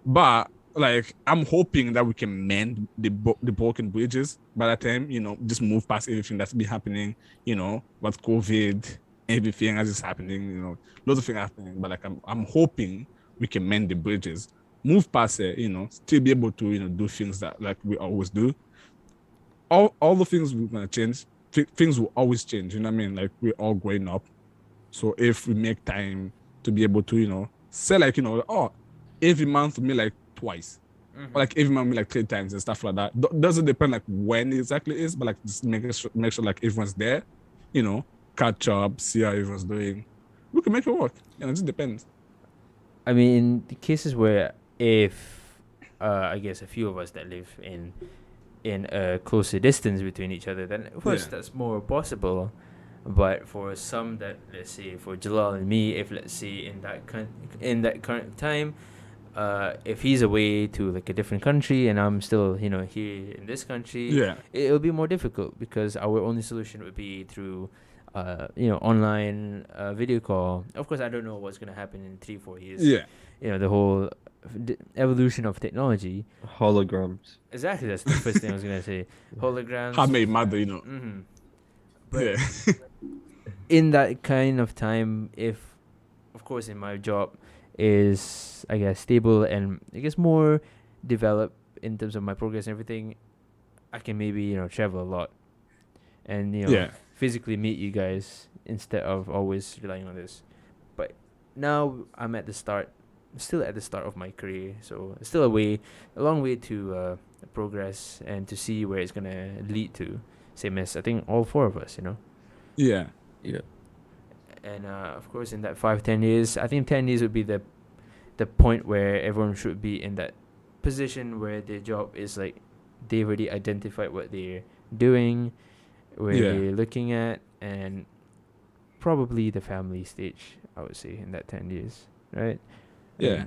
But like, I'm hoping that we can mend the broken bridges by the time, just move past everything that's been happening, with COVID, everything as it's happening, lots of things happening. But like, I'm hoping we can mend the bridges, move past it, still be able to, do things that like we always do. All the things we're gonna change, things will always change, you know what I mean? Like, we're all growing up. So if we make time to be able to, say like, every month we meet like twice. Or like every month we meet like 3 times and stuff like that. Doesn't depend like when exactly it is, but like just make sure like everyone's there, catch up, see how everyone's doing. We can make it work. It just depends. I mean, in the cases where if I guess a few of us that live in a closer distance between each other, then of course that's more possible. But for some that, let's say for Jalal and me, if let's say in that current time, if he's away to like a different country and I'm still here in this country, it'll be more difficult, because our only solution would be through online video call. Of course, I don't know what's gonna happen in 3-4 years. The whole evolution of technology. Holograms. Exactly, that's the first thing I was gonna say. Holograms. How made mother, But in that kind of time, if of course in my job is, I guess, stable and I guess more developed in terms of my progress and everything, I can maybe travel a lot and physically meet you guys instead of always relying on this. But now I'm still at the start of my career, so it's still a long way to progress and to see where it's gonna lead to. Same as I think all 4 of us, Yeah. And of course, in that 5-10 years, I think 10 years would be the point where everyone should be in that position where their job is like they've already identified what they're doing, where they're looking at, and probably the family stage, I would say, in that 10 years, right? Yeah.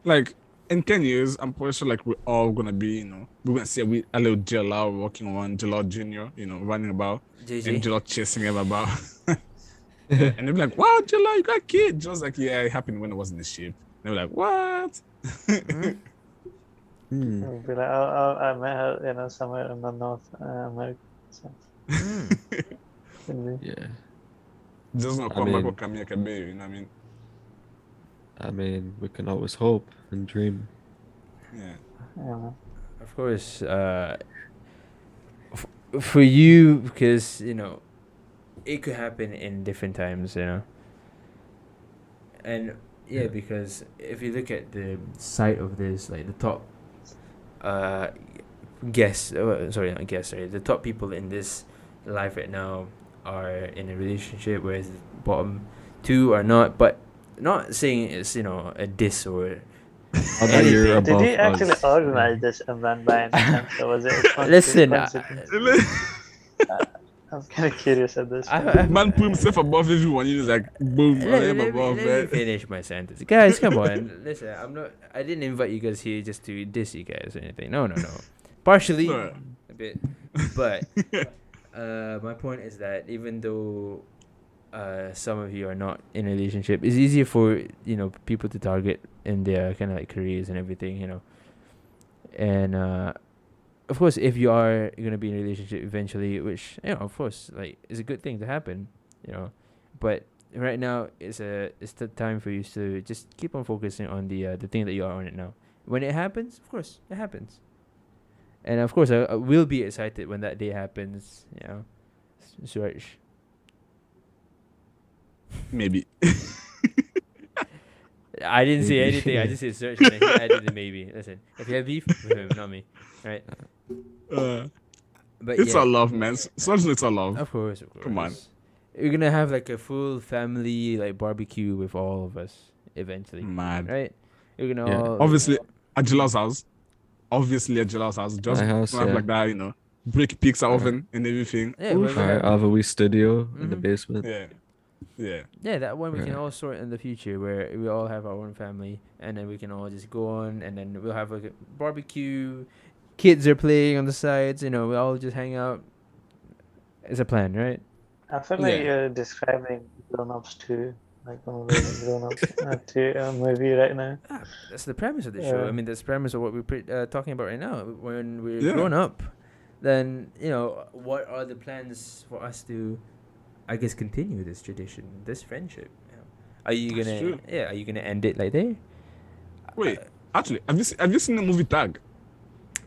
Like, in 10 years, I'm pretty sure like we're all gonna be, we're gonna see a little Jalal walking around, Jalal Jr., running about, JJ. and Jalal chasing him about. And they'll be like, wow, Jalal, you got kids. Just like, yeah, it happened when I was in the ship. They were like, what? We'll be like, oh, I met her, somewhere in the North America. So. Yeah. Just not come back or come here, you know what I mean? I mean, we can always hope and dream. Yeah. Of course, for you, because it could happen in different times, and because if you look at the side of this, like the top the top people in this life right now are in a relationship, whereas the bottom 2 are not. But not saying it's a diss or You're Did you above actually us. organize this event by any chance, or was it a Listen, I'm kind of curious at this. Man put himself above everyone. He's like, boom, I am above let me that. finish my sentence, guys. Come on, listen. I didn't invite you guys here just to diss you guys or anything. No. Partially, Right. a bit, but my point is that even though some of you are not in a relationship, it's easier for people to target in their kind of like careers and everything, and of course, if you are gonna be in a relationship eventually, which of course, like, is a good thing to happen, but right now it's the time for you to just keep on focusing on the thing that you are on it now. When it happens, of course, it happens. And of course, I will be excited when that day happens. You know, Suraj. Maybe. I didn't say Maybe, anything. I yeah. just said search, and then he added the maybe. Listen, if you have beef with him, not me, right? But It's yeah, all love, man. Seriously, it's all love. of course, of course. Come on. We're gonna have like a full family like barbecue with all of us eventually, Mad. right? We're gonna Yeah. all Obviously, at Jilal's house. Obviously, at Jilal's house. Just My house, have yeah. like that, break pizza oven and everything. Yeah, Oof. we're gonna Alright, I have a wee studio in the Mhm. basement. Yeah. Yeah. Yeah, that one we can Right. all sort in the future where we all have our own family and then we can all just go on and then we'll have like a barbecue. Kids are playing on the sides, we'll all just hang out. It's a plan, right? I feel like Yeah. you're describing grown-ups too, like one of the grown-ups to a movie right now. That's the premise of the show. Yeah. I mean, that's the premise of what we're talking about right now. When we're Yeah. grown up, then, what are the plans for us to, I guess, continue this tradition, this friendship? Are you That's gonna, true. are you gonna end it like there? Wait, actually, have you seen the movie Tag?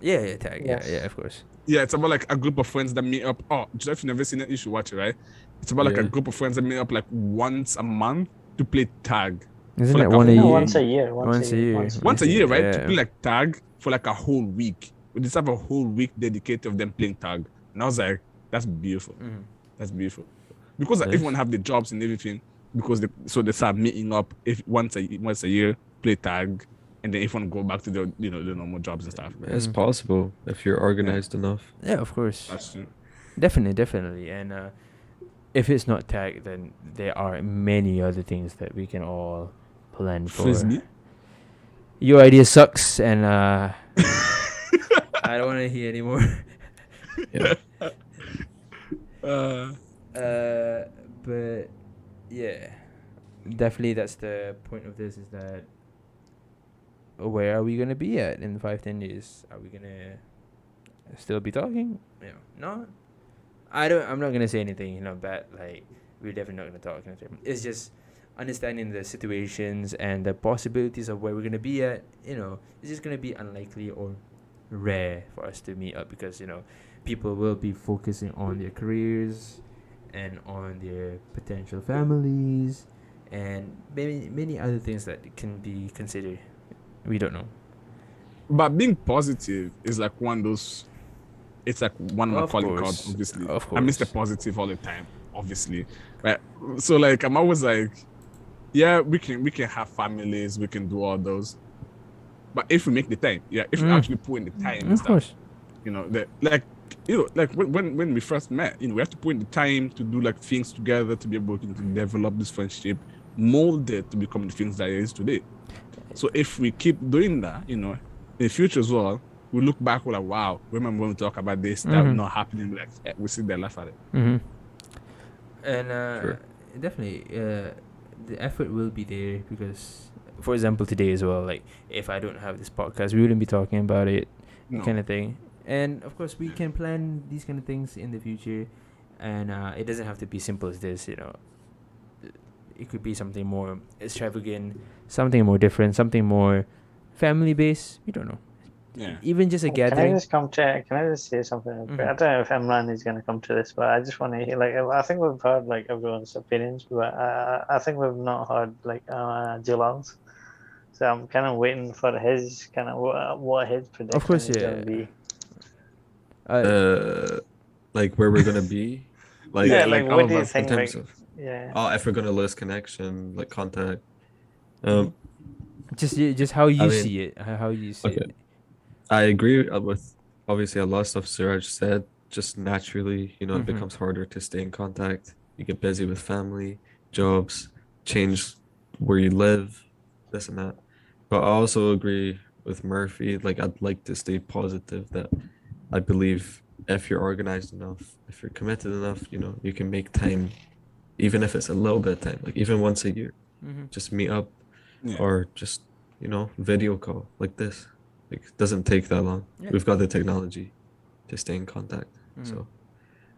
Yeah, tag. Yes. Yeah, of course. Yeah, it's about like a group of friends that meet up. Oh, Jeff, if you've never seen it, you should watch it, right? It's about like a Yeah. group of friends that meet up like once a month to play tag. Isn't For it like a one a whole year? No, year. once a year. Once a year. Once a year, right? To Yeah. play like tag for like a whole week. We just have a whole week dedicated of them playing tag. And I was like, that's beautiful. Mhm. That's beautiful. Because like, Nice. everyone have their jobs and everything. Because they start meeting up once a year, play tag, and then everyone go back to their the normal jobs and stuff. It's Mhm. possible if you're organized enough. Yeah, of course. That's true. Definitely. And if it's not tag, then there are many other things that we can all plan for. Frisbee. Your idea sucks, and I don't want to hear anymore. Yeah. But yeah, definitely that's the point of this, is that where are we gonna be at in 5-10 years? Are we gonna still be talking? No. I'm not gonna say anything bad. Like, we're definitely not gonna talk anything. It's just understanding the situations and the possibilities of where we're gonna be at. It's just gonna be unlikely or rare for us to meet up, because people will be focusing on their careers and on their potential families and many other things that can be considered. We don't know. But being positive is like one of those. It's like one of my Of calling course. cards, obviously. Of I miss the course. positive all the time, obviously. Right. So like I'm always like, yeah, we can have families, we can do all those. But if we make the time, if we actually put in the time and Of stuff, course. like when we first met, we have to put in the time to do like things together to be able to develop this friendship, mold it to become the things that it is today. So if we keep doing that, in the future as well, we look back, we're like, wow, remember when we talk about this, that not happening, like we sit there, laugh at it. Mm-hmm. And Sure. definitely, the effort will be there, because, for example, today as well, like, if I don't have this podcast, we wouldn't be talking about it, No. kind of thing. And of course, we can plan these kind of things in the future, and it doesn't have to be simple as this. It could be something more extravagant, something more different, something more family based. We don't know. Yeah. Even just a Can I gathering. can I just say something? Mhm. I don't know if Emran is going to come to this, but I just want to hear, like, I think we've heard like everyone's opinions, but I think we've not heard like Jalal's. So I'm kind of waiting for his kind of what his prediction course, is yeah. going to be. Like where we're gonna be, like Yeah, like like all what of do you us in think? terms Like, of yeah. if we're gonna lose connection, like contact. Just how you I mean- see it. How you see Okay. it. I agree with obviously a lot of stuff Suraj said. Just naturally, it Mhm. becomes harder to stay in contact. You get busy with family, jobs, change where you live, this and that. But I also agree with Murphy. Like, I'd like to stay positive, that I believe if you're organized enough, if you're committed enough, you can make time, even if it's a little bit of time, like even once a year, Mm-hmm. just meet up Yeah. or just, video call like this. Like, it doesn't take that long. Yeah. We've got the technology to stay in contact. Mhm. So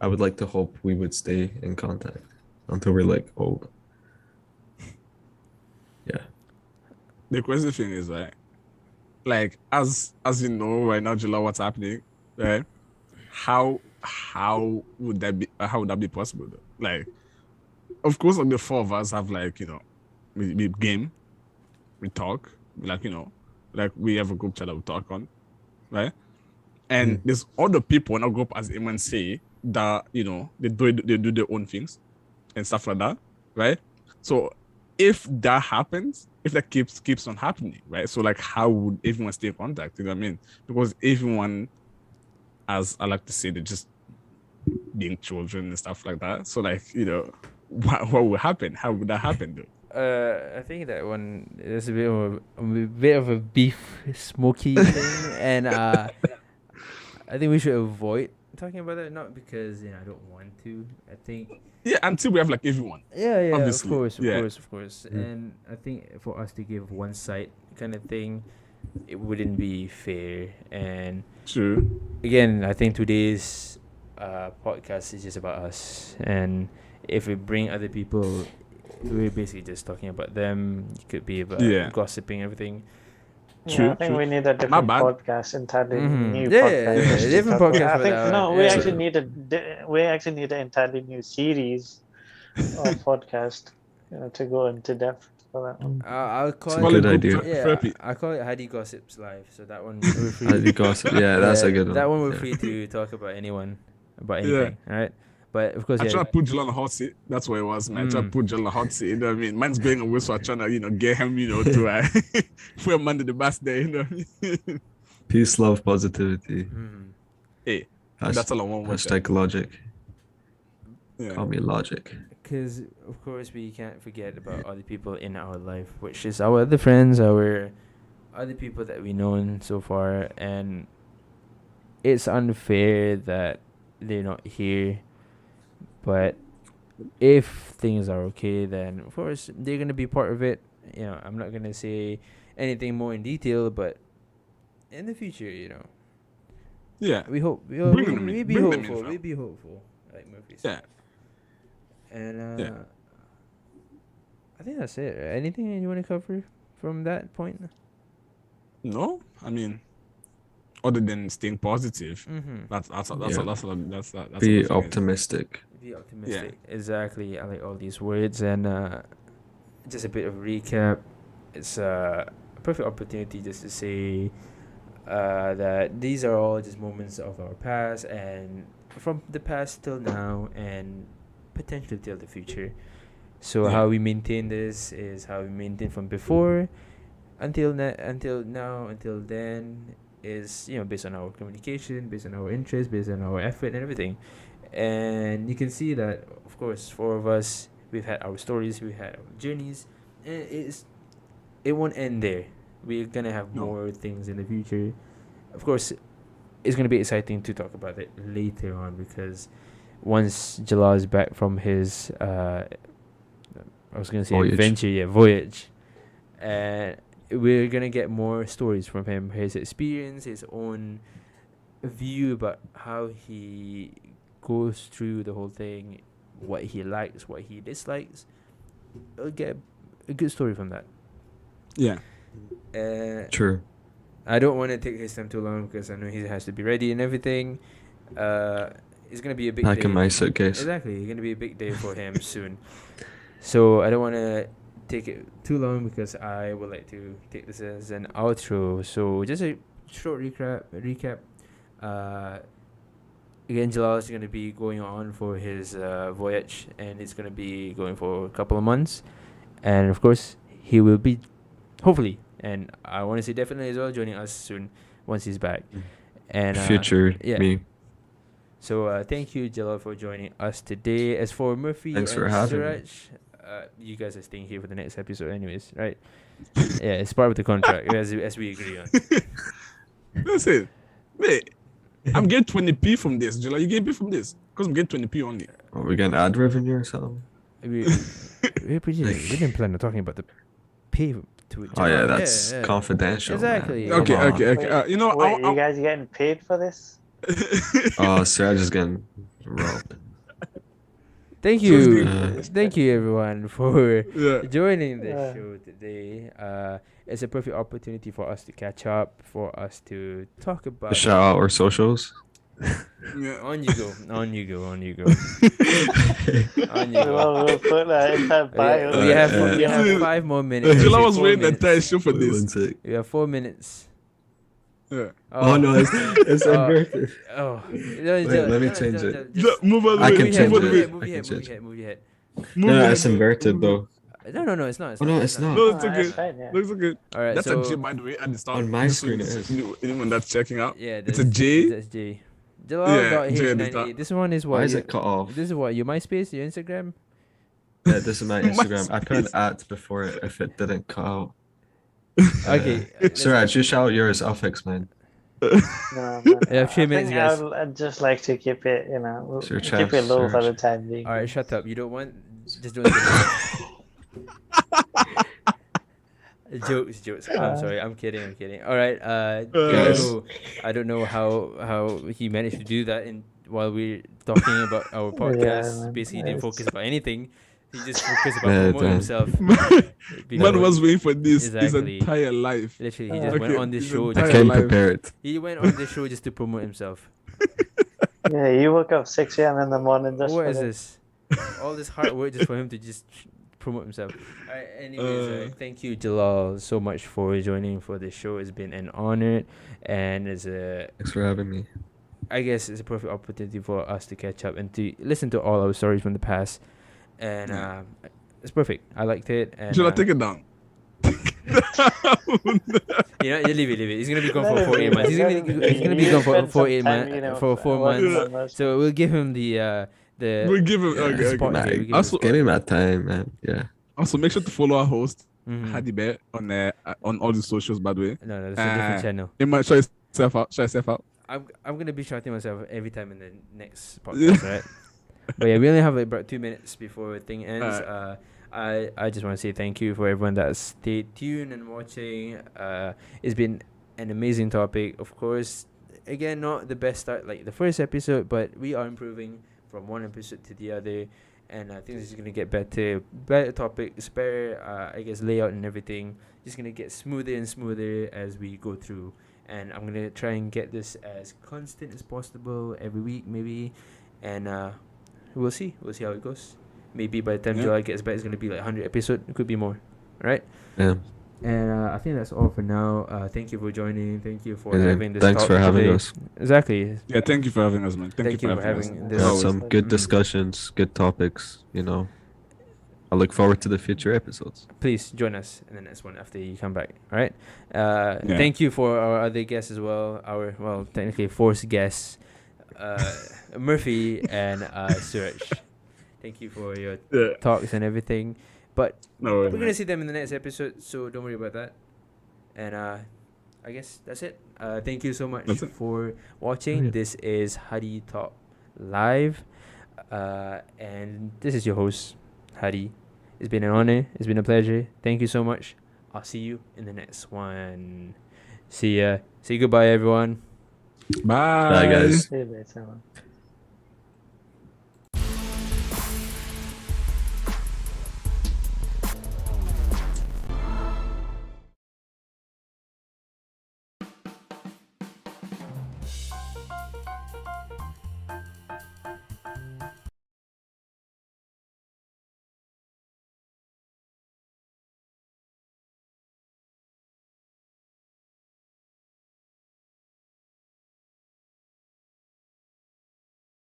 I would like to hope we would stay in contact until we're like old. the crazy thing is, right? Like, as you know right now, July, what's happening, right? How would that be? How would that be possible, though? Like, of course, like the four of us have, like, we game, we talk, like, like we have a group chat that we talk on, right? And there's other people in our group, as Iman say, that they do their own things and stuff like that, right? So if that happens, if that keeps on happening, right? So like, how would everyone stay in contact? You know what I mean? Because everyone, as I like to say, they're just being children and stuff like that. So like, what would happen? How would that happen, though? I think that one is a bit of a beef smoky thing, and I think we should avoid talking about that. Not because I don't want to. I think until we have like everyone. Yeah, obviously. Of course. And I think for us to give one side kind of thing, it wouldn't be fair. And True. again, I think today's podcast is just about us, and if we bring other people, we're basically just talking about them. It could be about gossiping, everything. True, I think we need a My different bad. podcast, entirely new Yeah, podcast. just to different talk- podcast I for think that no, one. we Yeah. actually need an entirely new series of podcast to go into depth for that one. I'll call It's a it. good group idea. chat. Yeah, Therapy. I call it Hadi Gossips Live. So that one we're free. Hadi Gossip. Yeah, that's a good one. That one we're Yeah. free to talk about anyone, about Yeah. anything. All right, but of course, I yeah. try to put Jill on the hot seat. That's what it was, man. I try to put Jill on the hot seat. You know what I mean? Mine's going away, so I trying to, get him, to put him under the bus there. You know what I mean? Peace, love, positivity. Hey, Hasht- that's all I want. Hashtag logic. Yeah. Call me logic. Because of course we can't forget about other people in our life, which is our other friends, our other people that we known so far, and it's unfair that they're not here. But if things are okay, then of course they're gonna be part of it. I'm not gonna say anything more in detail, but in the future, Yeah. we hope Bring them in. we be Bring them in, hopeful. fam. We be hopeful, like Murphy said. Yeah. And Yeah. I think that's it. Anything you want to cover from that point? No, I mean, other than staying positive, Mm-hmm. that's Be the thing. optimistic. Be optimistic. Exactly. I like all these words. And just a bit of recap. It's a perfect opportunity just to say that these are all just moments of our past, and from the past till now, and potentially till the future. So Yeah. how we maintain this is how we maintain from before until now, until then, is based on our communication, based on our interest, based on our effort and everything. And you can see that, of course, four of us, we've had our stories, we've had our journeys, and it won't end there. We're gonna have No. more things in the future. Of course, it's gonna be exciting to talk about it later on, because once Jalal is back from his I was gonna say Voyage. adventure, voyage, and we're gonna get more stories from him, his experience, his own view about how he goes through the whole thing, what he likes, what he dislikes. We'll get a good story from that. Yeah. True. I don't want to take his time too long, because I know he has to be ready and everything. It's gonna be a big Pack day. in my suitcase. Exactly, it's gonna be a big day for him soon. So I don't want to take it too long, because I would like to take this as an outro. So just a short recap. Again, Jalal is gonna be going on for his voyage, and it's gonna be going for a couple of months, and of course he will be, hopefully, and I want to say definitely as well, joining us soon once he's back. And Future yeah. me. So thank you, Jalal, for joining us today. As for Murphy Thanks and for having me. Suraj, you guys are staying here for the next episode anyways, right? Yeah, it's part of the contract, as we agree on. Listen, wait, I'm getting 20p from this. July, you get p from this? Because I'm getting 20p only. Are we getting ad revenue or something? we didn't plan on talking about the pay to Oh yeah, that's confidential. Exactly. Man. Okay, Come on. okay. Wait, you guys getting paid for this? Oh, Siraj is getting robbed. Thank So it's you, good. thank you everyone for Yeah. joining this Yeah. show today. It's a perfect opportunity for us to catch up, for us to talk To about. shout out our socials. Yeah. On you go, on you go, on you go, on you go. We'll put that in that bio. We have Uh, we have uh, 5 more minutes. Jula Actually, was 4 waiting the minutes. entire show for Wait, one this. sec. We have 4 minutes. Yeah. Oh, no, it's Oh. inverted. Oh, Wait, let me change it. Move on. I can move change on, it. Move I your can head, change it. move your head. Move No, your it's head, inverted move. though. No, it's not. Oh, no, it's not. No, it's Oh, okay. that's fine, yeah. Looks okay. All right, That's so a J, by the way, at the start. On my Just so screen it is. anyone that's checking out. yeah, It's a J. That's J. Jalal Yeah, dot J at the start. H98. This one is what? Why is it cut off? This is what your MySpace, your Instagram. Yeah, this is my Instagram. I put an MySpace. at before it if it didn't cut out. Okay, Suraj, you shout yours. I'll fix mine. No, man. We have 3 minutes, think guys. I'd just like to keep it, Sure, keep it low for search. the time being. All right, shut up. You don't want. Just don't. Jokes. I'm sorry. I'm kidding. All right. Yes. I don't know how he managed to do that while we're talking about our podcast. man. Basically, he didn't It's- focus about anything. He just focused about Yeah, promoting damn. himself. Man was waiting for this Exactly. his entire life. Literally, he just went Okay, on this his show. I entire came life. prepared. He went on this show just to promote himself. Yeah, you woke up 6 a.m. in the morning just What for is this. this? All this hard work just for him to just promote himself. Alright, anyways, thank you, Jalal, so much for joining for this show. It's been an honor, and Thanks for having me. I guess it's a perfect opportunity for us to catch up and to listen to all our stories from the past. And it's perfect. I liked it. And Should I take it down? you leave it. He's gonna be gone Let for him 48 be, months. He's let him gonna be. be gone for Spend some 48 time, months. For 4 working months. on us. So we'll give him the We'll give him. Okay, spot. okay. Okay, we give Also, Give me my time, man. Yeah. also make sure to follow our host Mhm. Hadi Bear on all the socials. By the way, No, that's a different channel. it might show yourself out. Show yourself out. I'm gonna be shouting myself every time in the next podcast, right? But yeah, we only have about 2 minutes before the thing ends. I just want to say thank you for everyone that stayed tuned and watching. It's been an amazing topic, of course. Again, not the best start like the first episode, but we are improving from one episode to the other, and I think this is gonna get better topics, better I guess layout and everything. Just gonna get smoother and smoother as we go through. And I'm gonna try and get this as constant as possible every week, maybe, and we'll see how it goes. Maybe by the time Yeah. July gets back, it's gonna be like 100 episode. It could be more, right? Yeah. And I think that's all for now. Thank you for joining. Thank you for Yeah, having this. thanks talk for having today. us. Exactly. Yeah, thank you for having us, man. Thank you for having us. this. We had Always. some good Mhm. discussions, good topics. I look forward to the future episodes. Please join us in the next one after you come back. All right. Thank you for our other guests as well. Technically fourth guests, Murphy and Suraj. Thank you for your Yeah. talks and everything. But No, we're worries, gonna see them in the next episode, so don't worry about that. And I guess that's it. Thank you so much That's it. for watching. Yeah. This is Hadi Talk Live, and this is your host Hadi. It's been an honor. It's been a pleasure. Thank you so much. I'll see you in the next one. See ya. Say goodbye, everyone. Bye. Bye, guys. See you later, man.